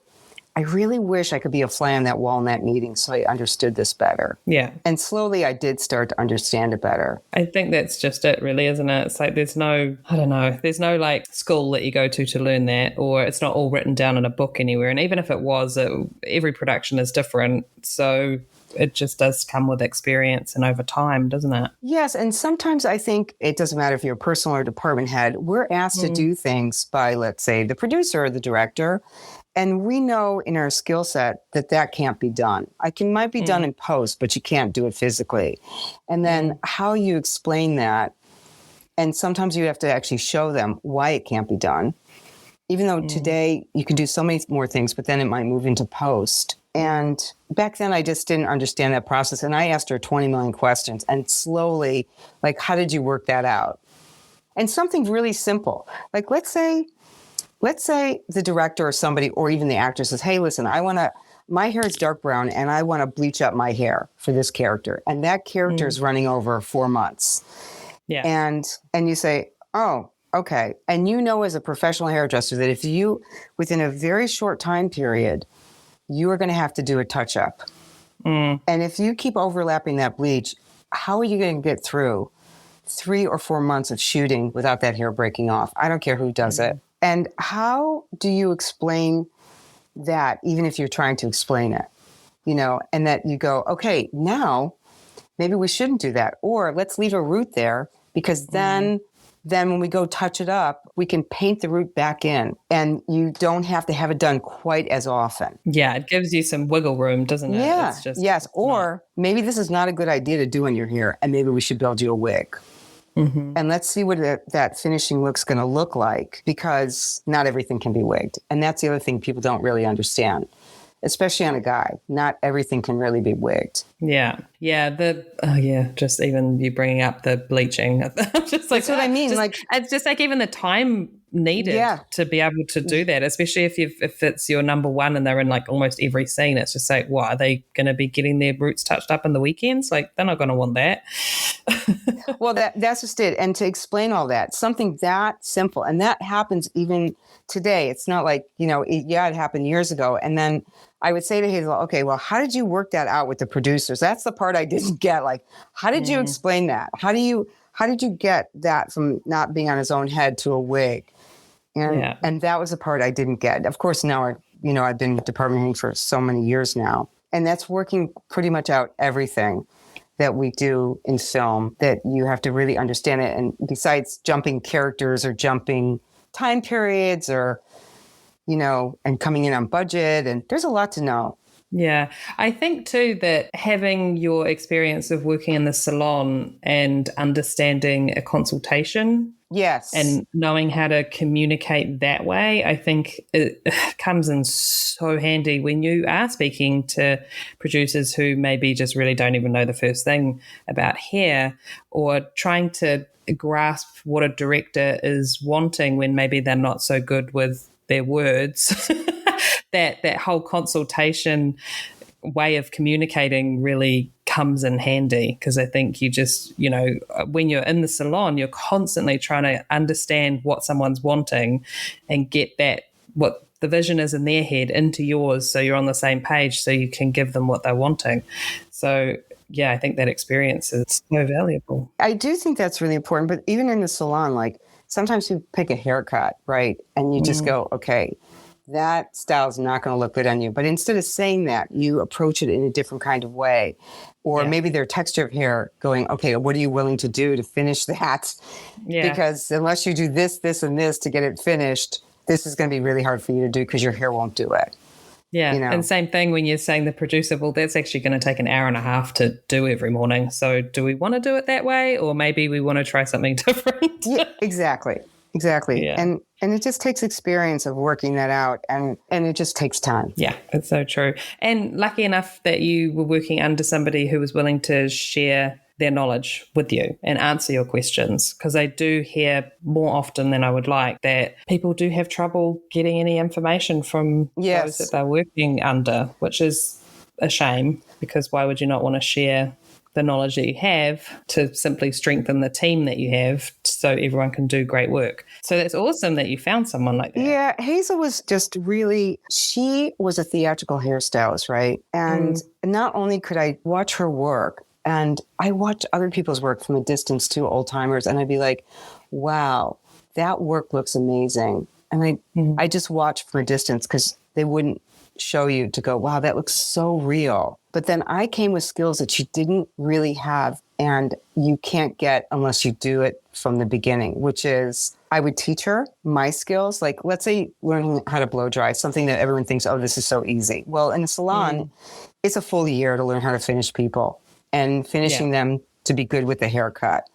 S6: I really wish I could be a fly on that wall in that meeting so I understood this better.
S1: Yeah.
S6: And slowly I did start to understand it better.
S1: I think that's just it, really, isn't it? It's like there's no like school that you go to learn that, or it's not all written down in a book anywhere. And even if it was, every production is different. So it just does come with experience and over time, doesn't it?
S6: Yes. And sometimes I think it doesn't matter if you're a personal or department head, we're asked to do things by, let's say, the producer or the director. And we know in our skill set that can't be done. Might be done in post, but you can't do it physically. And then how you explain that, and sometimes you have to actually show them why it can't be done. Even though today you can do so many more things, but then it might move into post. And back then I just didn't understand that process. And I asked her 20 million questions and slowly, like, how did you work that out? And something really simple, like let's say the director or somebody, or even the actor says, hey, listen, my hair is dark brown and I want to bleach up my hair for this character. And that character is running over 4 months.
S1: Yeah.
S6: And you say, oh, okay. And you know, as a professional hairdresser, that if you, within a very short time period, you are going to have to do a touch up. And if you keep overlapping that bleach, how are you going to get through 3 or 4 months of shooting without that hair breaking off? I don't care who does it. And how do you explain that, even if you're trying to explain it, and that you go, okay, now maybe we shouldn't do that. Or let's leave a root there, because then when we go touch it up, we can paint the root back in and you don't have to have it done quite as often.
S1: Yeah, it gives you some wiggle room, doesn't it?
S6: Yeah, yes. Or maybe this is not a good idea to do in your hair and maybe we should build you a wig. And let's see what that finishing look's going to look like, because not everything can be wigged. And that's the other thing people don't really understand, especially on a guy. Not everything can really be wigged.
S1: Yeah. Yeah. Just even you bringing up the bleaching. Just like,
S6: that's what I mean.
S1: It's just like even the time needed to be able to do that, especially if it's your number one and they're in like almost every scene. It's just like, what, are they going to be getting their roots touched up in the weekends? Like, they're not going to want that.
S6: Well, that's just it. And to explain all that, something that simple, and that happens even today. It's not like, it happened years ago. And then I would say to Hazel, okay, well, how did you work that out with the producers? That's the part I didn't get. Like, how did you explain that? How did you get that from not being on his own head to a wig? And that was the part I didn't get. Of course, now I've been department head for so many years now, and that's working pretty much out everything that we do in film, that you have to really understand it. And besides jumping characters or jumping time periods or, and coming in on budget, and there's a lot to know.
S1: Yeah. I think too that having your experience of working in the salon and understanding a consultation,
S6: yes,
S1: and knowing how to communicate that way, I think it comes in so handy when you are speaking to producers who maybe just really don't even know the first thing about hair, or trying to grasp what a director is wanting when maybe they're not so good with their words. that whole consultation way of communicating really comes in handy, because I think you just, when you're in the salon, you're constantly trying to understand what someone's wanting and get that, what the vision is in their head, into yours, so you're on the same page, so you can give them what they're wanting. So yeah, I think that experience is so valuable.
S6: I do think that's really important, but even in the salon, like sometimes you pick a haircut, right? And you just go, okay, that style is not going to look good on you. But instead of saying that, you approach it in a different kind of way. Or maybe their texture of hair, going, okay, what are you willing to do to finish that? Yeah. Because unless you do this, this, and this to get it finished, this is going to be really hard for you to do because your hair won't do it.
S1: Yeah. And same thing when you're saying the producer, well, that's actually going to take an hour and a half to do every morning. So do we want to do it that way? Or maybe we want to try something different?
S6: Yeah, exactly. Yeah. And it just takes experience of working that out, and it just takes time.
S1: Yeah, it's so true. And lucky enough that you were working under somebody who was willing to share their knowledge with you and answer your questions, because I do hear more often than I would like that people do have trouble getting any information from those that they're working under, which is a shame, because why would you not want to share the knowledge that you have to simply strengthen the team that you have so everyone can do great work. So that's awesome that you found someone like that.
S6: Yeah, Hazel was just really, she was a theatrical hairstylist, right? And not only could I watch her work, and I watch other people's work from a distance too, old timers, and I'd be like, wow, that work looks amazing. And I just watch from a distance because they wouldn't show you to go, wow, that looks so real. But then I came with skills that she didn't really have, and you can't get unless you do it from the beginning, which is I would teach her my skills. Like, let's say learning how to blow dry, something that everyone thinks, oh, this is so easy. Well, in a salon, it's a full year to learn how to finish people and finishing them to be good with the haircut.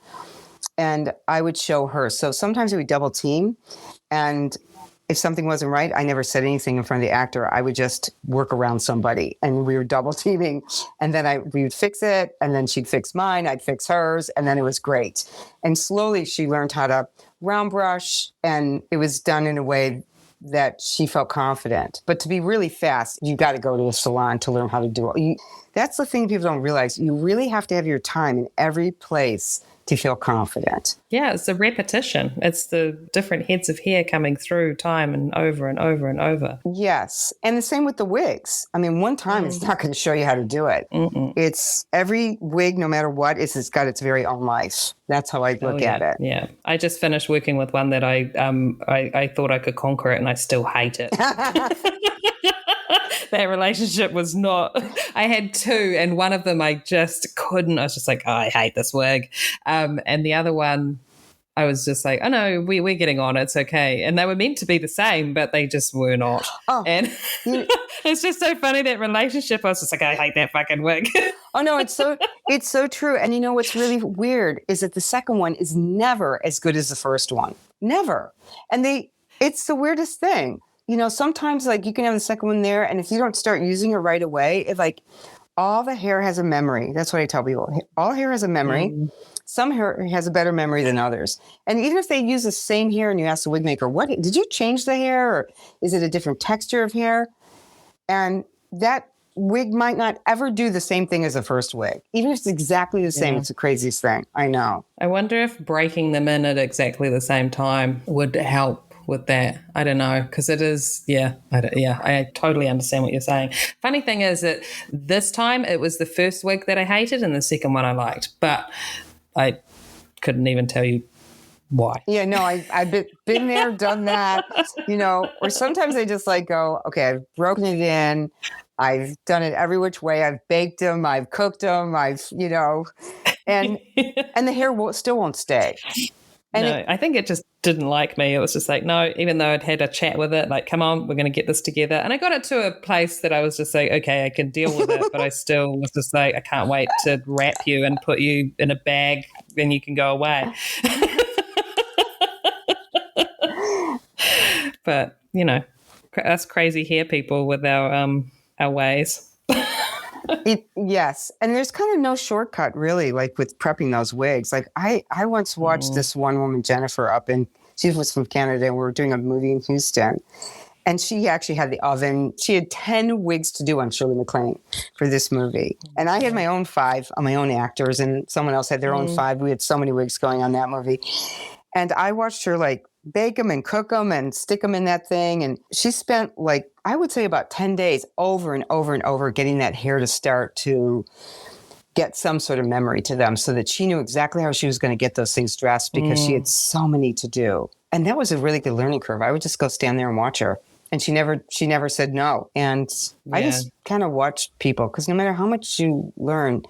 S6: And I would show her. So sometimes we would double team, and if something wasn't right, I never said anything in front of the actor. I would just work around somebody, and we were double teaming. And then we would fix it, and then she'd fix mine, I'd fix hers, and then it was great. And slowly she learned how to round brush, and it was done in a way that she felt confident. But to be really fast, you got to go to a salon to learn how to do it. That's the thing people don't realize. You really have to have your time in every place to feel confident.
S1: Yeah, it's the repetition. It's the different heads of hair coming through time and over and over and over.
S6: Yes. And the same with the wigs. I mean, one time it's not going to show you how to do it. It's every wig, no matter what, it's got its very own life. That's how I look at it.
S1: Yeah. I just finished working with one that I thought I could conquer it, and I still hate it. That relationship was not, I had two, and one of them I just couldn't. I was just like, oh, I hate this wig. And the other one, I was just like, oh no, we're getting on. It's okay. And they were meant to be the same, but they just were not. Oh, and it's just so funny, that relationship. I was just like, I hate that fucking wig.
S6: Oh no, it's so true. And you know what's really weird is that the second one is never as good as the first one. Never. And it's the weirdest thing. You know, sometimes like you can have the second one there, and if you don't start using it right away, it's like all the hair has a memory. That's what I tell people. All hair has a memory. Some hair has a better memory than others. And even if they use the same hair and you ask the wig maker, what did you change the hair, or is it a different texture of hair? And that wig might not ever do the same thing as the first wig. Even if it's exactly the same, it's the craziest thing. I know.
S1: I wonder if breaking them in at exactly the same time would help with that. I don't know, because it is, I totally understand what you're saying. Funny thing is that this time it was the first wig that I hated and the second one I liked, but I couldn't even tell you why.
S6: Yeah, no, I've been there, done that, you know, or sometimes I just like go, okay, I've broken it in, I've done it every which way, I've baked them, I've cooked them, and the hair still won't stay. And
S1: I think it just didn't like me. It was just like, no, even though I'd had a chat with it, like, come on, we're going to get this together. And I got it to a place that I was just like, okay, I can deal with it. But I still was just like, I can't wait to wrap you and put you in a bag, then you can go away. But, you know, us crazy hair people with our ways.
S6: Yes. And there's kind of no shortcut really, like with prepping those wigs. Like I once watched this one woman, Jennifer, she was from Canada, and we were doing a movie in Houston. And she actually had the oven. She had 10 wigs to do on Shirley MacLaine for this movie. And I had my own 5 on my own actors, and someone else had their own 5. We had so many wigs going on that movie. And I watched her like bake them and cook them and stick them in that thing. And she spent like, I would say about 10 days over and over and over getting that hair to start to get some sort of memory to them, so that she knew exactly how she was going to get those things dressed, because she had so many to do. And that was a really good learning curve. I would just go stand there and watch her. And she never said no. And I just kind of watched people, because no matter how much you learn,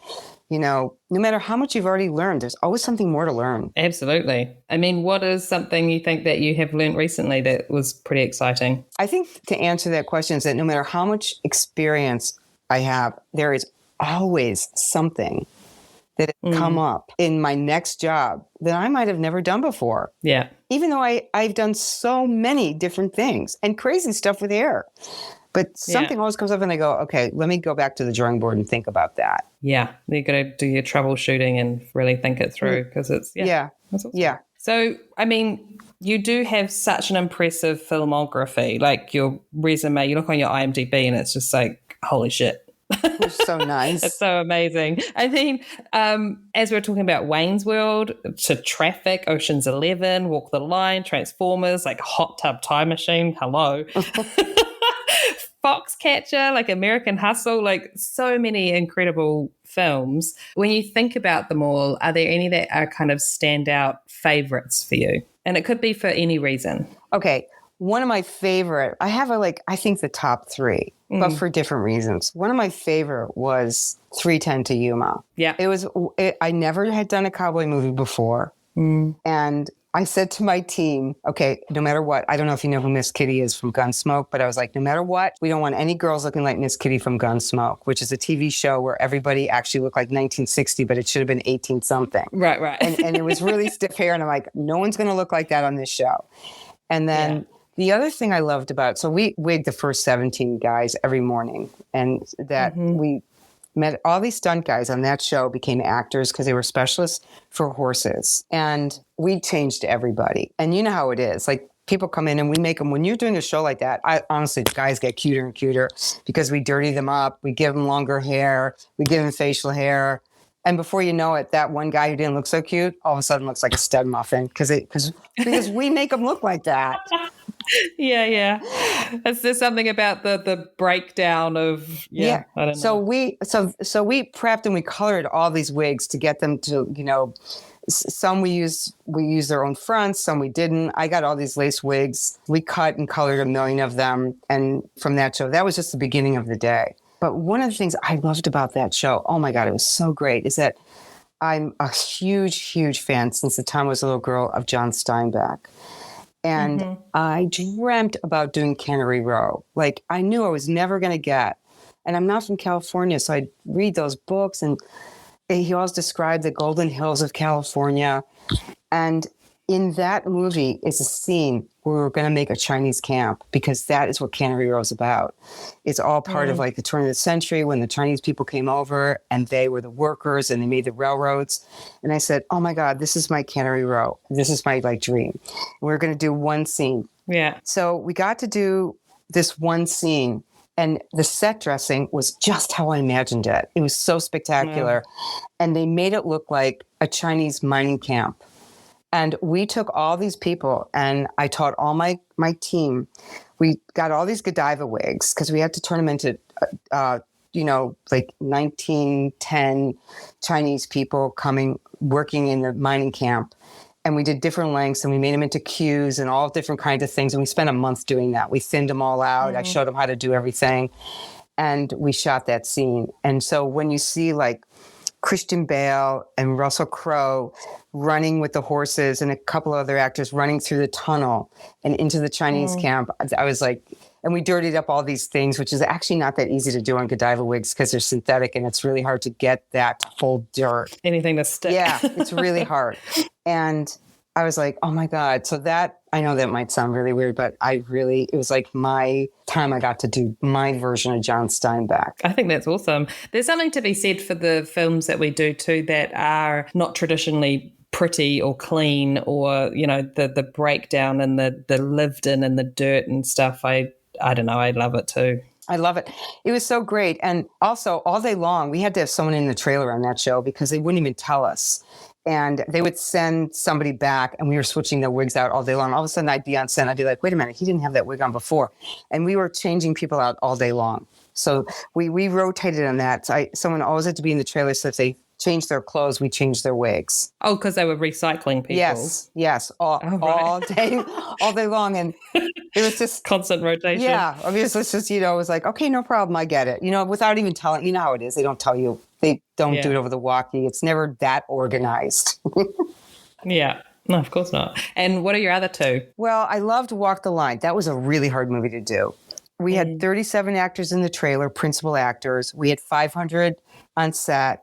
S6: you know, no matter how much you've already learned, there's always something more to learn.
S1: Absolutely. I mean, what is something you think that you have learned recently that was pretty exciting?
S6: I think to answer that question is that no matter how much experience I have, there is always something that has come up in my next job that I might have never done before.
S1: Yeah.
S6: Even though I've done so many different things and crazy stuff with hair. But something always comes up and I go, okay, let me go back to the drawing board and think about that.
S1: Yeah. You got to do your troubleshooting and really think it through, because it's, that's awesome. Yeah. So, I mean, you do have such an impressive filmography, like your resume, you look on your IMDb and it's just like, holy shit.
S6: It was so nice.
S1: It's so amazing. I mean, as we're talking about Wayne's World, to Traffic, Ocean's 11, Walk the Line, Transformers, like Hot Tub Time Machine, hello. Foxcatcher, like American Hustle, like so many incredible films. When you think about them all, are there any that are kind of standout favorites for you? And it could be for any reason.
S6: Okay. One of my favorite, I think the top three, but for different reasons. One of my favorite was 3:10 to Yuma.
S1: Yeah.
S6: I never had done a cowboy movie before. And I said to my team, okay, no matter what, I don't know if you know who Miss Kitty is from Gunsmoke, but I was like, no matter what, we don't want any girls looking like Miss Kitty from Gunsmoke, which is a TV show where everybody actually looked like 1960, but it should have been 18 something.
S1: Right.
S6: And it was really stiff hair. And I'm like, no one's going to look like that on this show. And then the other thing I loved about, so we wigged the first 17 guys every morning, and that we met all these stunt guys on that show became actors because they were specialists for horses. And we changed everybody. And you know how it is. Like, people come in and we make them, when you're doing a show like that, honestly, the guys get cuter and cuter because we dirty them up. We give them longer hair. We give them facial hair. And before you know it, that one guy who didn't look so cute all of a sudden looks like a stud muffin because we make them look like that.
S1: Yeah. Is there something about the breakdown of I don't know.
S6: So we prepped and we colored all these wigs to get them to, some we used their own fronts, some we didn't. I got all these lace wigs. We cut and colored 1 million of them. And from that show, that was just the beginning of the day. But one of the things I loved about that show, oh my God, it was so great, is that I'm a huge, huge fan since the time I was a little girl of John Steinbeck. And I dreamt about doing Cannery Row. Like, I knew I was never going to get. And I'm not from California, so I'd read those books. And he always described the Golden Hills of California. And in that movie is a scene where we're going to make a Chinese camp, because that is what Cannery Row is about. It's all part of like the turn of the century when the Chinese people came over and they were the workers and they made the railroads. And I said, oh my God, this is my Cannery Row. This is my dream. We're going to do one scene.
S1: Yeah.
S6: So we got to do this one scene, and the set dressing was just how I imagined it. It was so spectacular. And they made it look like a Chinese mining camp. And we took all these people, and I taught all my team. We got all these Godiva wigs because we had to turn them into, like 1910 Chinese people working in the mining camp. And we did different lengths, and we made them into cues and all different kinds of things. And we spent a month doing that. We thinned them all out. I showed them how to do everything. And we shot that scene. And so when you see like Christian Bale and Russell Crowe running with the horses and a couple of other actors running through the tunnel and into the Chinese camp, I was like, and we dirtied up all these things, which is actually not that easy to do on Godiva wigs because they're synthetic and it's really hard to get that to hold dirt.
S1: Anything to stick.
S6: Yeah, it's really hard. And I was like, oh my God. So that, I know that might sound really weird, but it was like my time I got to do my version of John Steinbeck.
S1: I think that's awesome. There's something to be said for the films that we do too that are not traditionally pretty or clean, or, the breakdown and the lived in and the dirt and stuff. I don't know. I love it too.
S6: I love it. It was so great. And also all day long, we had to have someone in the trailer on that show because they wouldn't even tell us. And they would send somebody back, and we were switching their wigs out all day long. All of a sudden, I'd be on set, and I'd be like, wait a minute, he didn't have that wig on before. And we were changing people out all day long. So we rotated on that. So someone always had to be in the trailer, so if they changed their clothes, we changed their wigs.
S1: Oh, because they were recycling people.
S6: Yes, all day long. And it was just
S1: constant rotation.
S6: Yeah, obviously it's just, it was like, okay, no problem, I get it. Without even telling, you know how it is. They don't tell you. They don't do it over the walkie. It's never that organized.
S1: Yeah. No, of course not. And what are your other two?
S6: Well, I loved Walk the Line. That was a really hard movie to do. We had 37 actors in the trailer, principal actors. We had 500 on set,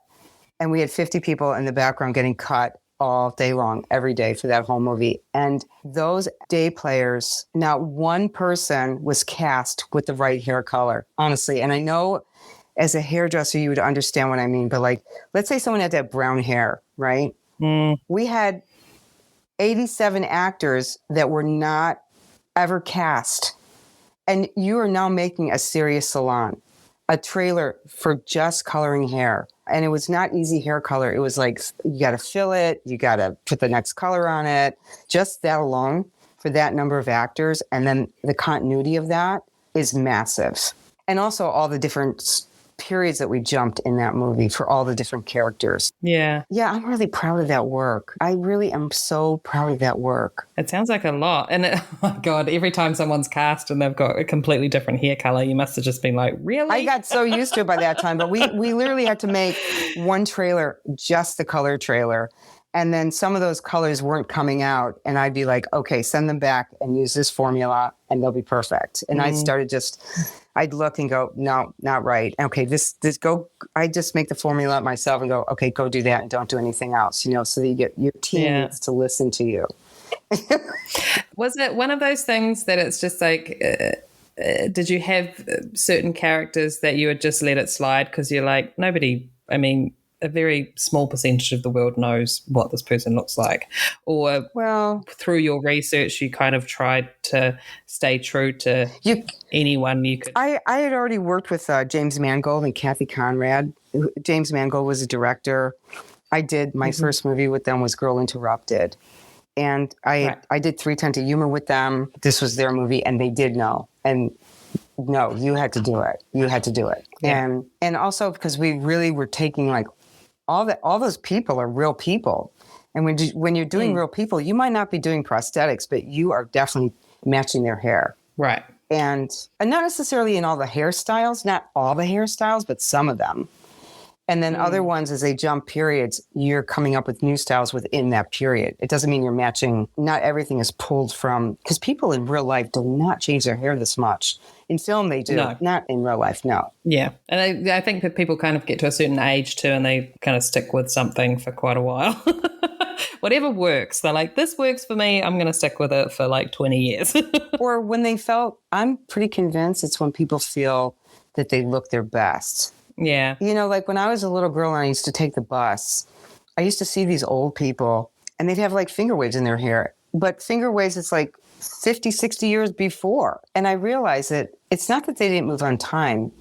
S6: and we had 50 people in the background getting cut all day long, every day for that whole movie. And those day players, not one person was cast with the right hair color, honestly. And I know as a hairdresser, you would understand what I mean. But like, let's say someone had that brown hair, right? We had 87 actors that were not ever cast. And you are now making a serious salon. a trailer for just coloring hair. And it was not easy hair color. It was like, you got to fill it. You got to put the next color on it. Just that alone for that number of actors. And then the continuity of that is massive. And also all the different periods that we jumped in that movie for all the different characters.
S1: Yeah.
S6: Yeah, I'm really proud of that work. I really am so proud of that work.
S1: It sounds like a lot. And oh my God, every time someone's cast and they've got a completely different hair color, you must have just been like, really?
S6: I got so used to it by that time, but we literally had to make one trailer, just the color trailer. And then some of those colors weren't coming out. And I'd be like, okay, send them back and use this formula and they'll be perfect. And I'd look and go, no, not right. Okay, this go. I just make the formula up myself and go, okay, go do that and don't do anything else, so that you get your team needs to listen to you.
S1: Was it one of those things that it's just like, did you have certain characters that you would just let it slide because you're like, a very small percentage of the world knows what this person looks like? Or through your research, you kind of tried to stay true to anyone you could?
S6: I had already worked with James Mangold and Kathy Conrad. James Mangold was a director. I did my first movie with them was Girl Interrupted. And I did 3 Ten to Humor with them. This was their movie, and they did know. And no, you had to do it. You had to do it. Yeah. And also because we really were taking like all those people are real people. And when you're doing real people, you might not be doing prosthetics, but you are definitely matching their hair.
S1: Right.
S6: And not necessarily in all the hairstyles, not all the hairstyles, but some of them. And then other ones, as they jump periods, you're coming up with new styles within that period. It doesn't mean you're matching. Not everything is pulled from, because people in real life do not change their hair this much. In film, they do. No. Not in real life, no.
S1: Yeah. And I think that people kind of get to a certain age too, and they kind of stick with something for quite a while. Whatever works. They're like, this works for me. I'm going to stick with it for like 20 years.
S6: Or when they felt, I'm pretty convinced it's when people feel that they look their best.
S1: Yeah.
S6: Like when I was a little girl and I used to take the bus, I used to see these old people and they'd have like finger waves in their hair. But finger waves, it's like 50, 60 years before. And I realized that it's not that they didn't move on time.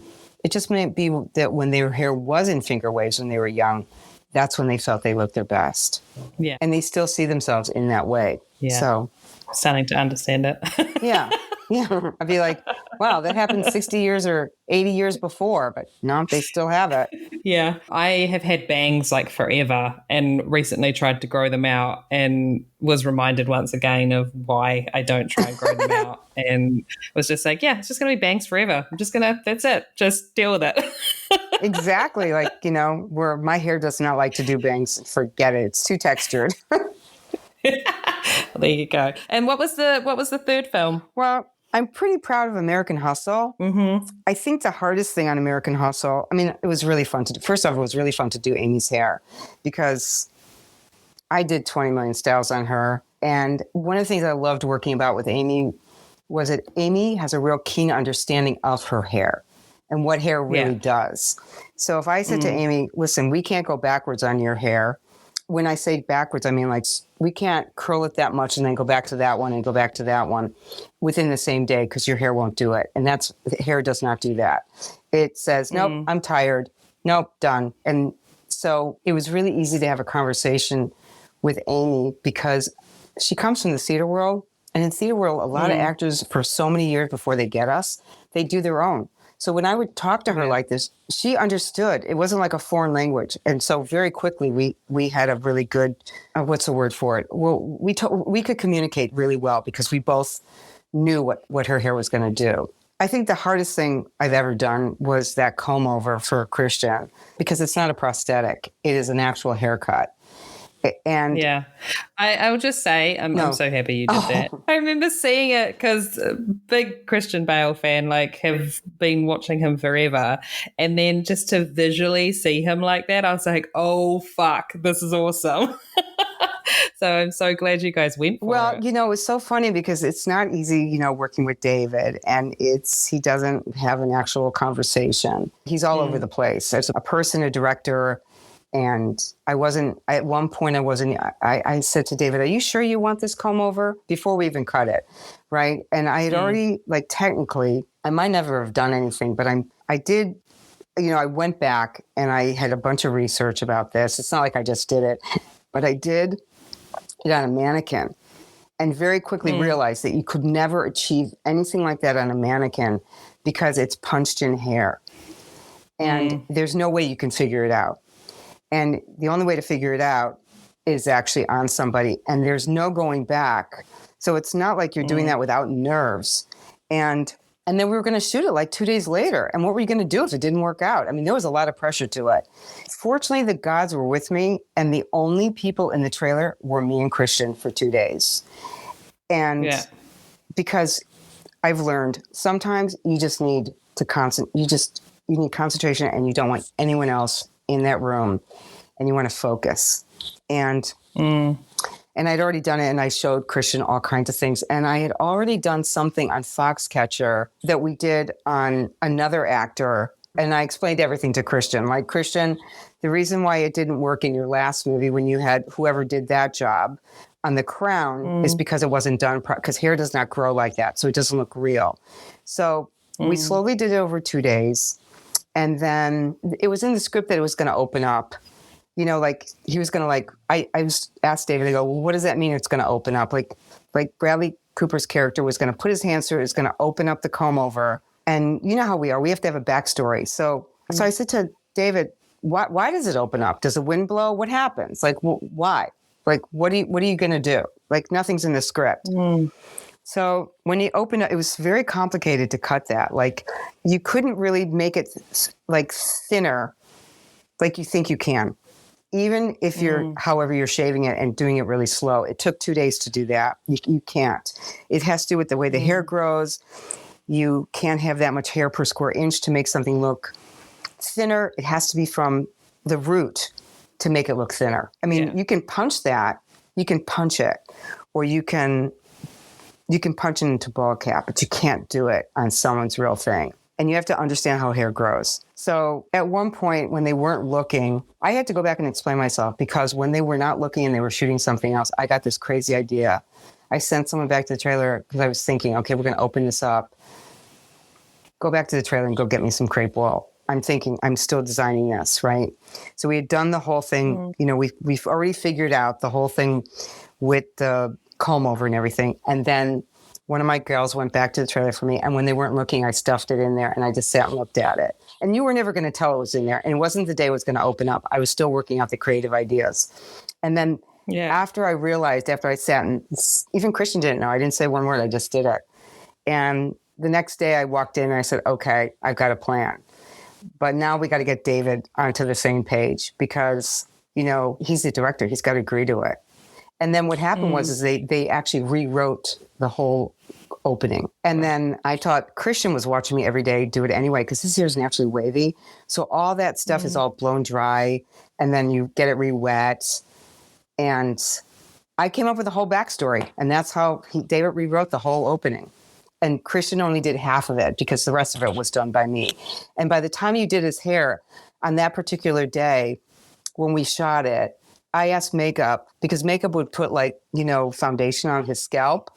S6: It just might be that when their hair was in finger waves when they were young, that's when they felt they looked their best.
S1: Yeah.
S6: And they still see themselves in that way.
S1: Yeah.
S6: So
S1: starting to understand it.
S6: Yeah. Yeah. I'd be like, wow, that happened 60 years or 80 years before, but no, they still have it.
S1: Yeah. I have had bangs like forever and recently tried to grow them out and was reminded once again of why I don't try and grow them out. And was just like, yeah, it's just going to be bangs forever. That's it. Just deal with it.
S6: Exactly. Like, where my hair does not like to do bangs, forget it. It's too textured.
S1: Well, there you go. And what was the third film?
S6: Well, I'm pretty proud of American Hustle. Mm-hmm. I think the hardest thing on American Hustle, it was really fun to do. First off, it was really fun to do Amy's hair because I did 20 million styles on her. And one of the things I loved working about with Amy was that Amy has a real keen understanding of her hair and what hair really does. So if I said to Amy, listen, we can't go backwards on your hair. When I say backwards, I mean like we can't curl it that much and then go back to that one and go back to that one within the same day because your hair won't do it. And hair does not do that. It says, nope, I'm tired. Nope, done. And so it was really easy to have a conversation with Amy because she comes from the theater world. And in theater world, a lot of actors for so many years before they get us, they do their own. So when I would talk to her like this, she understood. It wasn't like a foreign language. And so very quickly, we had a really good, what's the word for it? Well, we could communicate really well because we both knew what her hair was going to do. I think the hardest thing I've ever done was that comb over for Christian because it's not a prosthetic. It is an actual haircut. And
S1: yeah, I will just say I'm so happy you did that. I remember seeing it because big Christian Bale fan, like have been watching him forever. And then just to visually see him like that, I was like, oh, fuck, this is awesome. So I'm so glad you guys went for it.
S6: Well, it was so funny because it's not easy, working with David and he doesn't have an actual conversation. He's all over the place. As a person, a director. And at one point I said to David, are you sure you want this comb over? Before we even cut it, right? And I had already, technically, I might never have done anything, but I did I went back and I had a bunch of research about this. It's not like I just did it, but I did it on a mannequin and very quickly realized that you could never achieve anything like that on a mannequin because it's punched in hair. And there's no way you can figure it out. And the only way to figure it out is actually on somebody. And there's no going back. So it's not like you're doing that without nerves. And then we were going to shoot it like 2 days later. And what were you going to do if it didn't work out? I mean, there was a lot of pressure to it. Fortunately, the gods were with me. And the only people in the trailer were me and Christian for 2 days. And because I've learned sometimes you just need to you need concentration and you don't want anyone else in that room and you want to focus. And I'd already done it and I showed Christian all kinds of things. And I had already done something on Foxcatcher that we did on another actor. And I explained everything to Christian. Like, Christian, the reason why it didn't work in your last movie when you had whoever did that job on The Crown is because it wasn't done, because hair does not grow like that. So it doesn't look real. So we slowly did it over 2 days. And then it was in the script that it was going to open up. Like he was going to I asked David, I go, well, what does that mean it's going to open up? Like Bradley Cooper's character was going to put his hands through it, it's going to open up the comb over. And you know how we are. We have to have a backstory. So I said to David, why does it open up? Does the wind blow? What happens? Like, why? Like, what are you going to do? Like, nothing's in the script. So when he opened it, it was very complicated to cut that. Like, you couldn't really make it like thinner like you think you can. Even if however you're shaving it and doing it really slow. It took 2 days to do that. You can't. It has to do with the way the hair grows. You can't have that much hair per square inch to make something look thinner. It has to be from the root to make it look thinner. I mean, you can punch that. You can punch it. Or you can punch it into ball cap, but you can't do it on someone's real thing. And you have to understand how hair grows. So at one point when they weren't looking, I had to go back and explain myself, because when they were not looking and they were shooting something else, I got this crazy idea. I sent someone back to the trailer because I was thinking, okay, we're going to open this up. Go back to the trailer and go get me some crepe wool. I'm thinking, I'm still designing this, right? So we had done the whole thing. We've already figured out the whole thing with the comb over and everything. And then one of my girls went back to the trailer for me. And when they weren't looking, I stuffed it in there and I just sat and looked at it. And you were never going to tell it was in there. And it wasn't the day it was going to open up. I was still working out the creative ideas. And then after I sat, and even Christian didn't know, I didn't say one word. I just did it. And the next day I walked in and I said, okay, I've got a plan. But now we got to get David onto the same page because, he's the director. He's got to agree to it. And then what happened was they actually rewrote the whole opening. And then I thought Christian was watching me every day do it anyway, because his hair is naturally wavy. So all that stuff is all blown dry, and then you get it re-wet. And I came up with a whole backstory, and that's how David rewrote the whole opening. And Christian only did half of it because the rest of it was done by me. And by the time you did his hair on that particular day, when we shot it, I asked makeup, because makeup would put foundation on his scalp.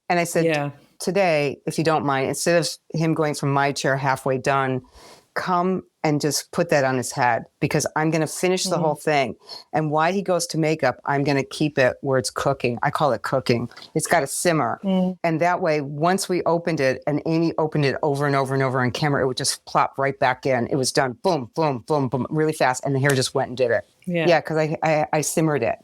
S6: And I said, today, if you don't mind, instead of him going from my chair halfway done, come and just put that on his head, because I'm going to finish the whole thing. And while he goes to makeup, I'm going to keep it where it's cooking. I call it cooking. It's got to simmer. And that way, once we opened it and Amy opened it over and over and over on camera, it would just plop right back in. It was done. Boom, boom, boom, boom, really fast. And the hair just went and did it. Yeah, because I simmered it.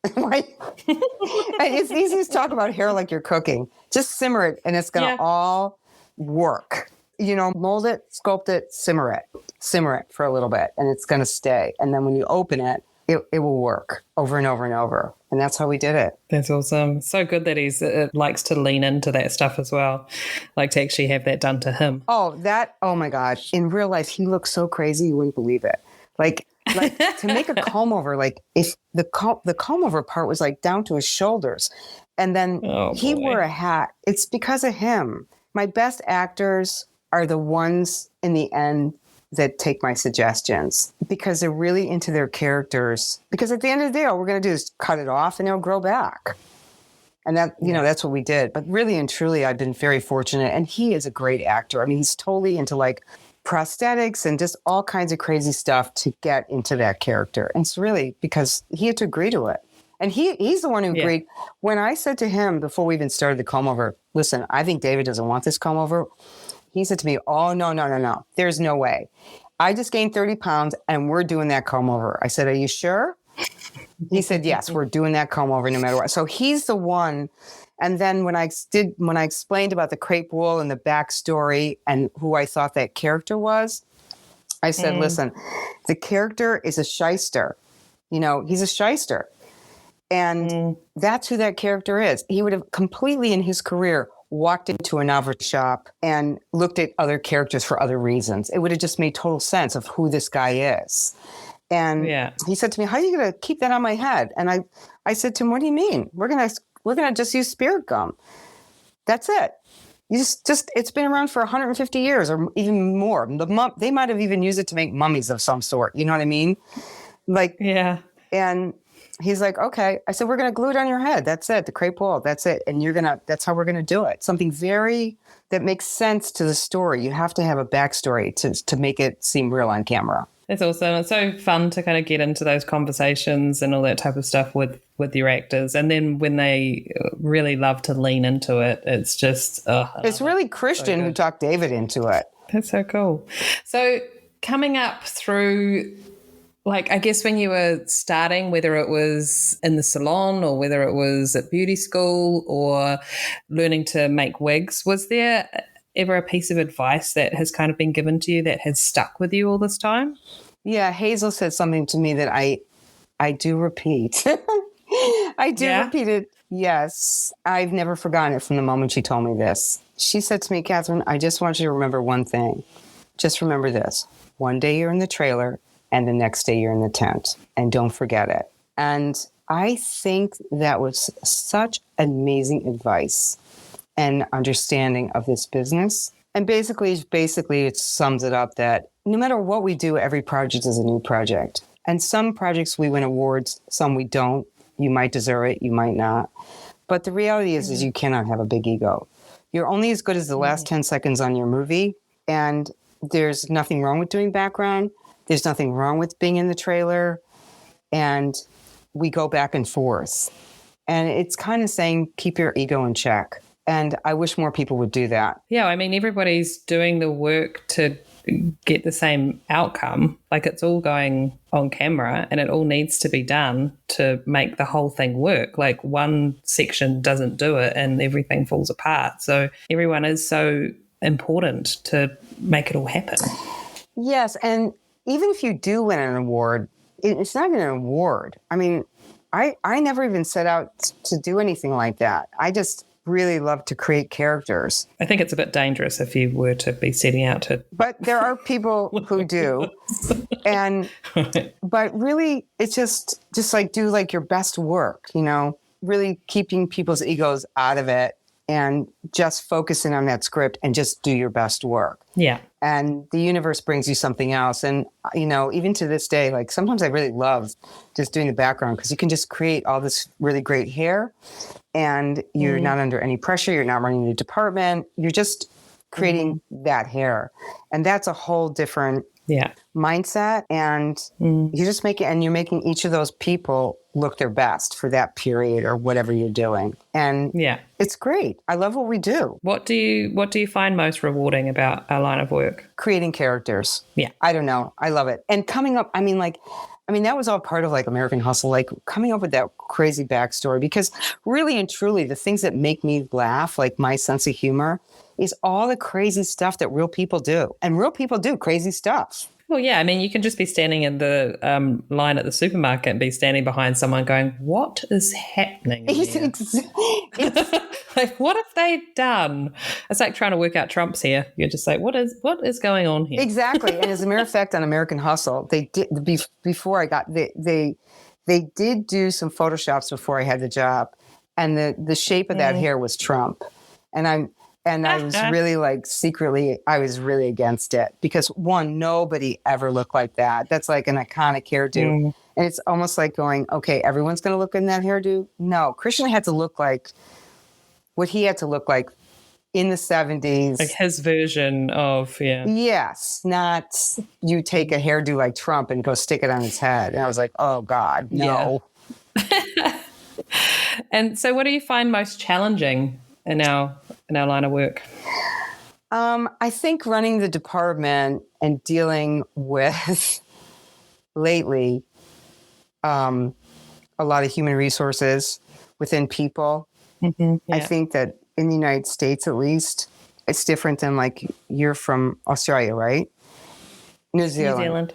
S6: It's easy to talk about hair like you're cooking. Just simmer it and it's going to all work. Mold it, sculpt it, simmer it for a little bit, and it's going to stay. And then when you open it, it will work over and over and over. And that's how we did it.
S1: That's awesome. So good that he likes to lean into that stuff as well, like to actually have that done to him.
S6: Oh my God. In real life, he looks so crazy, you wouldn't believe it. Like to make a comb over, like if the comb over part was like down to his shoulders, and then he wore a hat. It's because of him. My best actors are the ones in the end that take my suggestions, because they're really into their characters. Because at the end of the day, all we're going to do is cut it off and it'll grow back. And that, that's what we did. But really and truly, I've been very fortunate. And he is a great actor. I mean, he's totally into like prosthetics and just all kinds of crazy stuff to get into that character. And it's really because he had to agree to it. And he's the one who agreed. When I said to him before we even started the comb over, listen, I think David doesn't want this comb over. He said to me, oh, no. There's no way. I just gained 30 pounds and we're doing that comb over. I said, are you sure? He said, yes, we're doing that comb over no matter what. So he's the one. And then when I explained about the crepe wool and the backstory and who I thought that character was, I said, listen, the character is a shyster. He's a shyster. And that's who that character is. He would have completely in his career walked into a novel shop and looked at other characters for other reasons. It would have just made total sense of who this guy is. And he said to me, how are you going to keep that on my head? And I said to him, what do you mean? We're going to just use spirit gum. That's it. You just it's been around for 150 years or even more. They might have even used it to make mummies of some sort. You know what I mean? And he's like, okay. I said, we're going to glue it on your head. That's it. The crepe wool. That's it. And that's how we're going to do it. Something that makes sense to the story. You have to have a backstory to make it seem real on camera.
S1: It's awesome. It's so fun to kind of get into those conversations and all that type of stuff with your actors. And then when they really love to lean into it, it's just... it's really Christian who talked David into it. That's so cool. So coming up through... Like, I guess when you were starting, whether it was in the salon or whether it was at beauty school or learning to make wigs, was there ever a piece of advice that has kind of been given to you that has stuck with you all this time?
S6: Yeah, Hazel said something to me that I do repeat. I do repeat it. Yes, I've never forgotten it from the moment she told me this. She said to me, Kathrine, I just want you to remember one thing. Just remember this. One day you're in the trailer, and the next day you're in the tent. And don't forget it. And I think that was such amazing advice and understanding of this business. And basically it sums it up that no matter what we do, every project is a new project. And some projects we win awards, some we don't. You might deserve it, you might not. But the reality is you cannot have a big ego. You're only as good as the last 10 seconds on your movie. And there's nothing wrong with doing background. There's nothing wrong with being in the trailer, and we go back and forth. And it's kind of saying, keep your ego in check. And I wish more people would do that.
S1: Yeah, I mean, everybody's doing the work to get the same outcome. Like, it's all going on camera and it all needs to be done to make the whole thing work. Like, one section doesn't do it and everything falls apart. So everyone is so important to make it all happen.
S6: Yes, and even if you do win an award, it's not even an award. I mean, I never even set out to do anything like that. I just really love to create characters.
S1: I think it's a bit dangerous if you were to be setting out to...
S6: But there are people who do. But really, it's just like do like your best work, really keeping people's egos out of it and just focusing on that script and just do your best work.
S1: Yeah.
S6: And the universe brings you something else. And, even to this day, like sometimes I really love just doing the background because you can just create all this really great hair and you're not under any pressure. You're not running the department. You're just creating that hair. And that's a whole different mindset. And you just you're making each of those people look their best for that period or whatever you're doing. And it's great. I love what we do.
S1: What do you find most rewarding about our line of work?
S6: Creating characters.
S1: Yeah.
S6: I don't know. I love it. And coming up, that was all part of like American Hustle, like coming up with that crazy backstory, because really and truly the things that make me laugh, like my sense of humor, is all the crazy stuff that real people do. And real people do crazy stuff.
S1: Well, yeah, I mean, you can just be standing in the line at the supermarket and be standing behind someone going, what is happening here? Like, what have they done? It's like trying to work out Trump's here. You're just like, what is going on here?
S6: Exactly. And as a matter of fact, on American Hustle, they did, before I got, they did do some Photoshops before I had the job. And the shape of that hair was Trump. And I was really secretly, I was really against it because one, nobody ever looked like that. That's like an iconic hairdo. And it's almost like going, okay, everyone's going to look in that hairdo. No, Christian had to look like what he had to look like in the 70s.
S1: Like his version of,
S6: Yes, not you take a hairdo like Trump and go stick it on his head. And I was like, oh God, no.
S1: Yeah. And so what do you find most challenging in our line of work?
S6: I think running the department and dealing with lately a lot of human resources within people.
S1: Mm-hmm, yeah.
S6: I think that in the United States, at least, it's different than like you're from Australia, right? New Zealand.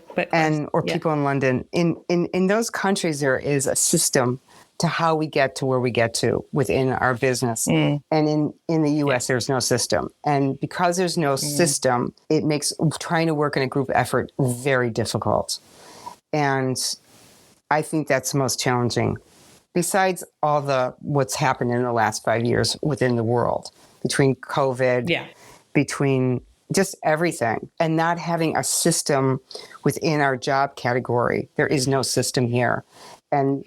S6: Or people in London. In those countries, there is a system to how we get to where we get to within our business. And in the US, there's no system. And because there's no system, it makes trying to work in a group effort very difficult. And I think that's the most challenging. Besides all what's happened in the last 5 years within the world, between COVID, between just everything, and not having a system within our job category. There is no system here. And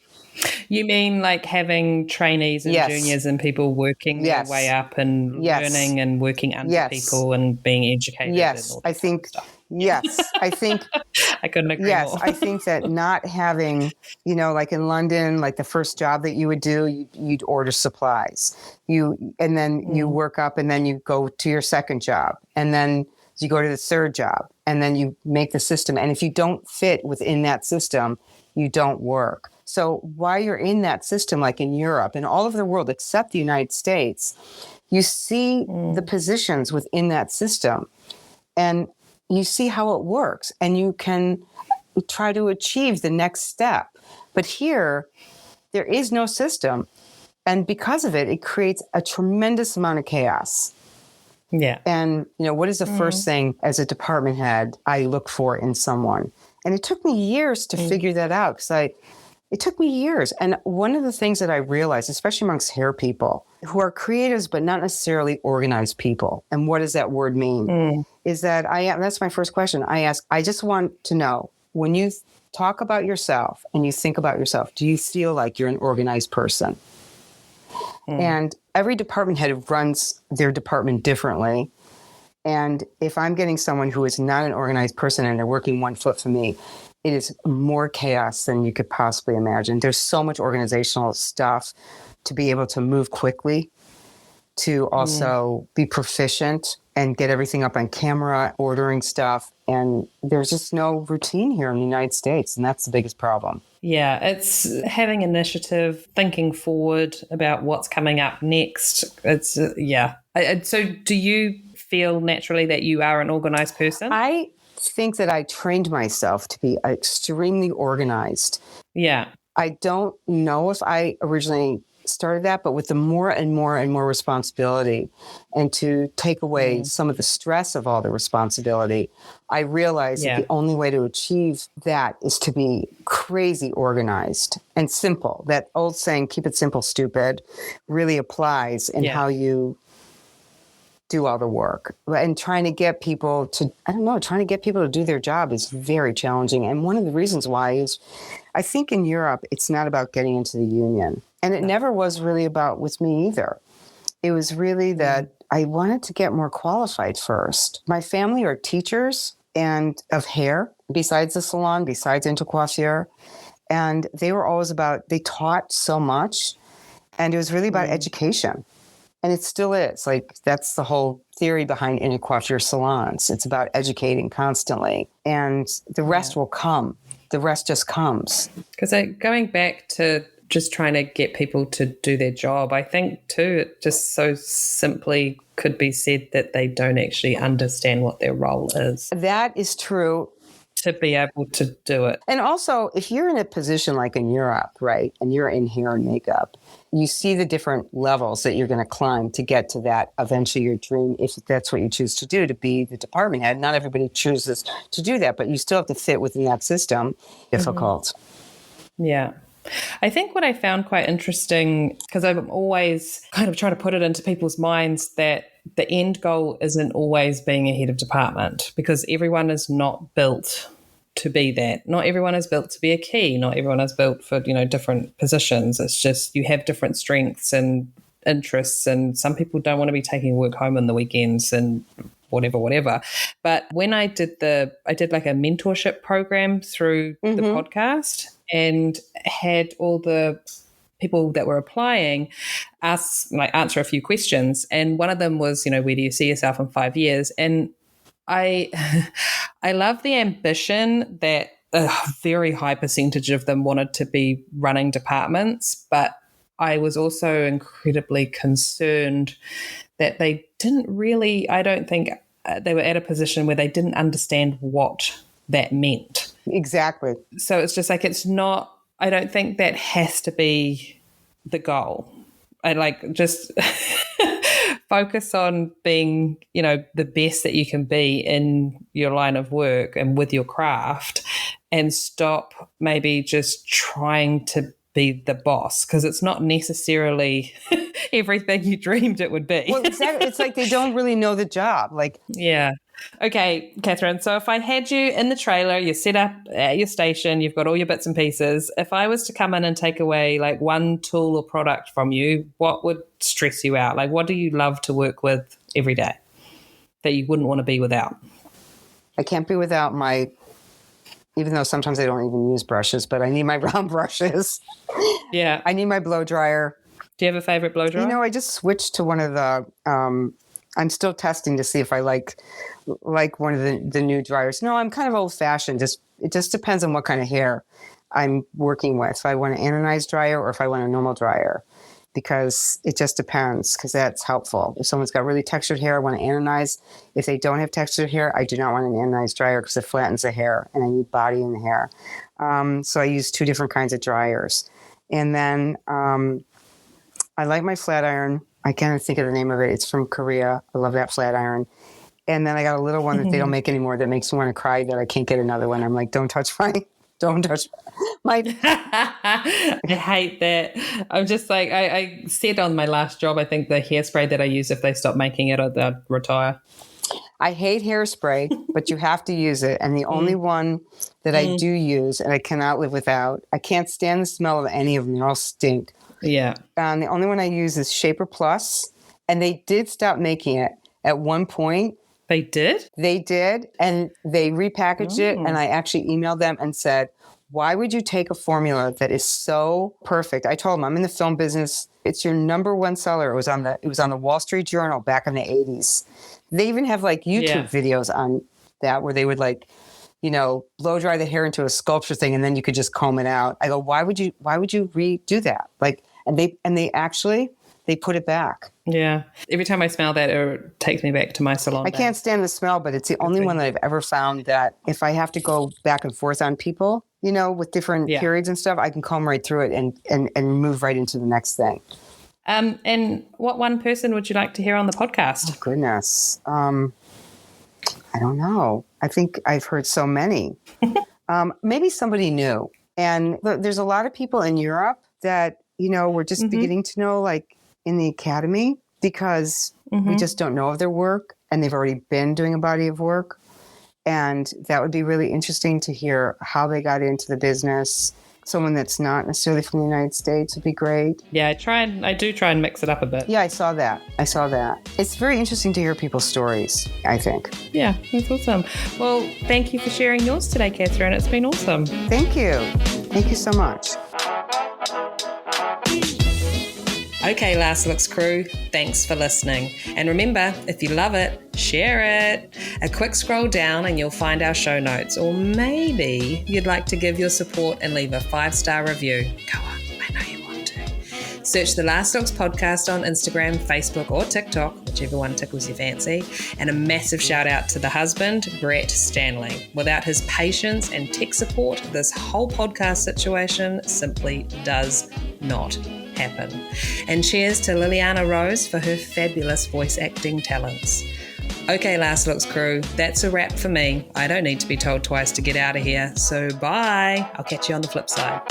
S1: you mean like having trainees and juniors and people working their way up and learning and working under people and being educated?
S6: Yes,
S1: and all
S6: I think. Yes, I think.
S1: I couldn't agree more.
S6: I think that not having, like in London, like the first job that you would do, you'd order supplies, and then you work up, and then you go to your second job, and then you go to the third job, and then you make the system. And if you don't fit within that system, you don't work. So while you're in that system, like in Europe and all over the world, except the United States, you see the positions within that system, and you see how it works, and you can try to achieve the next step. But here, there is no system. And because of it, it creates a tremendous amount of chaos.
S1: Yeah.
S6: And, what is the first thing as a department head I look for in someone? And it took me years to figure that out, because it took me years. And one of the things that I realized, especially amongst hair people who are creatives, but not necessarily organized people. And what does that word mean? Is that that's my first question. I just want to know, when you talk about yourself and you think about yourself, do you feel like you're an organized person? And every department head runs their department differently. And if I'm getting someone who is not an organized person and they're working 1 foot from me, it is more chaos than you could possibly imagine. There's so much organizational stuff to be able to move quickly, to also be proficient and get everything up on camera, ordering stuff. And there's just no routine here in the United States. And that's the biggest problem.
S1: Yeah, it's having initiative, thinking forward about what's coming up next. It's, So do you feel naturally that you are an organized person?
S6: I think that I trained myself to be extremely organized.
S1: Yeah.
S6: I don't know if I originally started that, but with the more and more and more responsibility, and to take away some of the stress of all the responsibility, I realized that the only way to achieve that is to be crazy organized and simple. That old saying, keep it simple, stupid, really applies in how you do all the work. And trying to get people to do their job is very challenging. And one of the reasons why is, I think in Europe, it's not about getting into the union. And it never was really about with me either. It was really that I wanted to get more qualified first. My family are teachers and of hair, besides the salon, besides Intercoiffure. And they were always they taught so much. And it was really about education. And it still is. Like, that's the whole theory behind Intercoiffure salons. It's about educating constantly. And the rest will come. The rest just comes.
S1: Because going back to just trying to get people to do their job, I think too, it just so simply could be said that they don't actually understand what their role is.
S6: That is true.
S1: To be able to do it.
S6: And also, if you're in a position like in Europe, right, and you're in hair and makeup, you see the different levels that you're going to climb to get to that, eventually your dream, if that's what you choose to do, to be the department head. Not everybody chooses to do that, but you still have to fit within that system. Difficult.
S1: Yeah. I think what I found quite interesting, because I'm always kind of trying to put it into people's minds, that the end goal isn't always being a head of department, because everyone is not built to be that. Not everyone is built to be a key. Not everyone is built for, different positions. It's just you have different strengths and interests, and some people don't want to be taking work home on the weekends and whatever. But when I did like a mentorship program through the podcast and had all the people that were applying answer a few questions. And one of them was, where do you see yourself in 5 years? And I love the ambition that a very high percentage of them wanted to be running departments, but I was also incredibly concerned that they didn't really, I don't think they were at a position where they didn't understand what that meant.
S6: Exactly.
S1: So it's just like, it's not, I don't think that has to be the goal. I just focus on being, the best that you can be in your line of work and with your craft, and stop maybe just trying to be the boss, because it's not necessarily everything you dreamed it would be.
S6: Well, exactly. It's like they don't really know the job.
S1: Yeah. Okay, Kathrine, so if I had you in the trailer, you're set up at your station, you've got all your bits and pieces. If I was to come in and take away one tool or product from you, what would stress you out? What do you love to work with every day that you wouldn't want to be without?
S6: I can't be without even though sometimes I don't even use brushes, but I need my round brushes.
S1: Yeah.
S6: I need my blow dryer.
S1: Do you have a favorite blow dryer?
S6: I just switched to one of the, I'm still testing to see if I like one of the new dryers. No, I'm kind of old fashioned. It just depends on what kind of hair I'm working with. If I want an anodized dryer or if I want a normal dryer, because it just depends, because that's helpful. If someone's got really textured hair, I want to anodize. If they don't have textured hair, I do not want an anodized dryer because it flattens the hair and I need body in the hair. So I use 2 different kinds of dryers. And then I like my flat iron. I can't think of the name of it. It's from Korea. I love that flat iron. And then I got a little one that they don't make anymore that makes me want to cry that I can't get another one. I'm like, don't touch my.
S1: I hate that. I'm just like, I said on my last job, I think the hairspray that I use, if they stop making it, I'd retire.
S6: I hate hairspray, but you have to use it. And the only one that I do use, and I cannot live without, I can't stand the smell of any of them. They all stink.
S1: Yeah.
S6: The only one I use is Shaper Plus, and they did stop making it at one point.
S1: They did?
S6: They did, and they repackaged it, and I actually emailed them and said, why would you take a formula that is so perfect? I told them, I'm in the film business. It's your number one seller. It was on the Wall Street Journal back in the 80s. They even have YouTube videos on that where they would blow dry the hair into a sculpture thing, and then you could just comb it out. I go, why would you redo that? And they actually put it back.
S1: Yeah. Every time I smell that, it takes me back to my salon.
S6: I can't stand the smell, but it's the only one that I've ever found that if I have to go back and forth on people, with different periods and stuff, I can comb right through it and move right into the next thing.
S1: And what one person would you like to hear on the podcast?
S6: Oh, goodness. I don't know. I think I've heard so many. Maybe somebody new. And there's a lot of people in Europe that, we're just beginning to know, in the academy, because we just don't know of their work and they've already been doing a body of work. And that would be really interesting to hear how they got into the business. Someone that's not necessarily from the United States would be great.
S1: Yeah, I do try and mix it up a bit.
S6: Yeah, I saw that. It's very interesting to hear people's stories, I think.
S1: Yeah, that's awesome. Well, thank you for sharing yours today, Kathrine. It's been awesome.
S6: Thank you. Thank you so much.
S1: Okay, Last Looks crew, thanks for listening. And remember, if you love it, share it. A quick scroll down and you'll find our show notes. Or maybe you'd like to give your support and leave a 5-star review. Go on, I know you want to. Search the Last Looks podcast on Instagram, Facebook, or TikTok, whichever one tickles your fancy. And a massive shout out to the husband, Brett Stanley. Without his patience and tech support, this whole podcast situation simply does not happen. And cheers to Liliana Rose for her fabulous voice acting talents. Okay, Last Looks crew, that's a wrap for me. I don't need to be told twice to get out of here, so bye. I'll catch you on the flip side.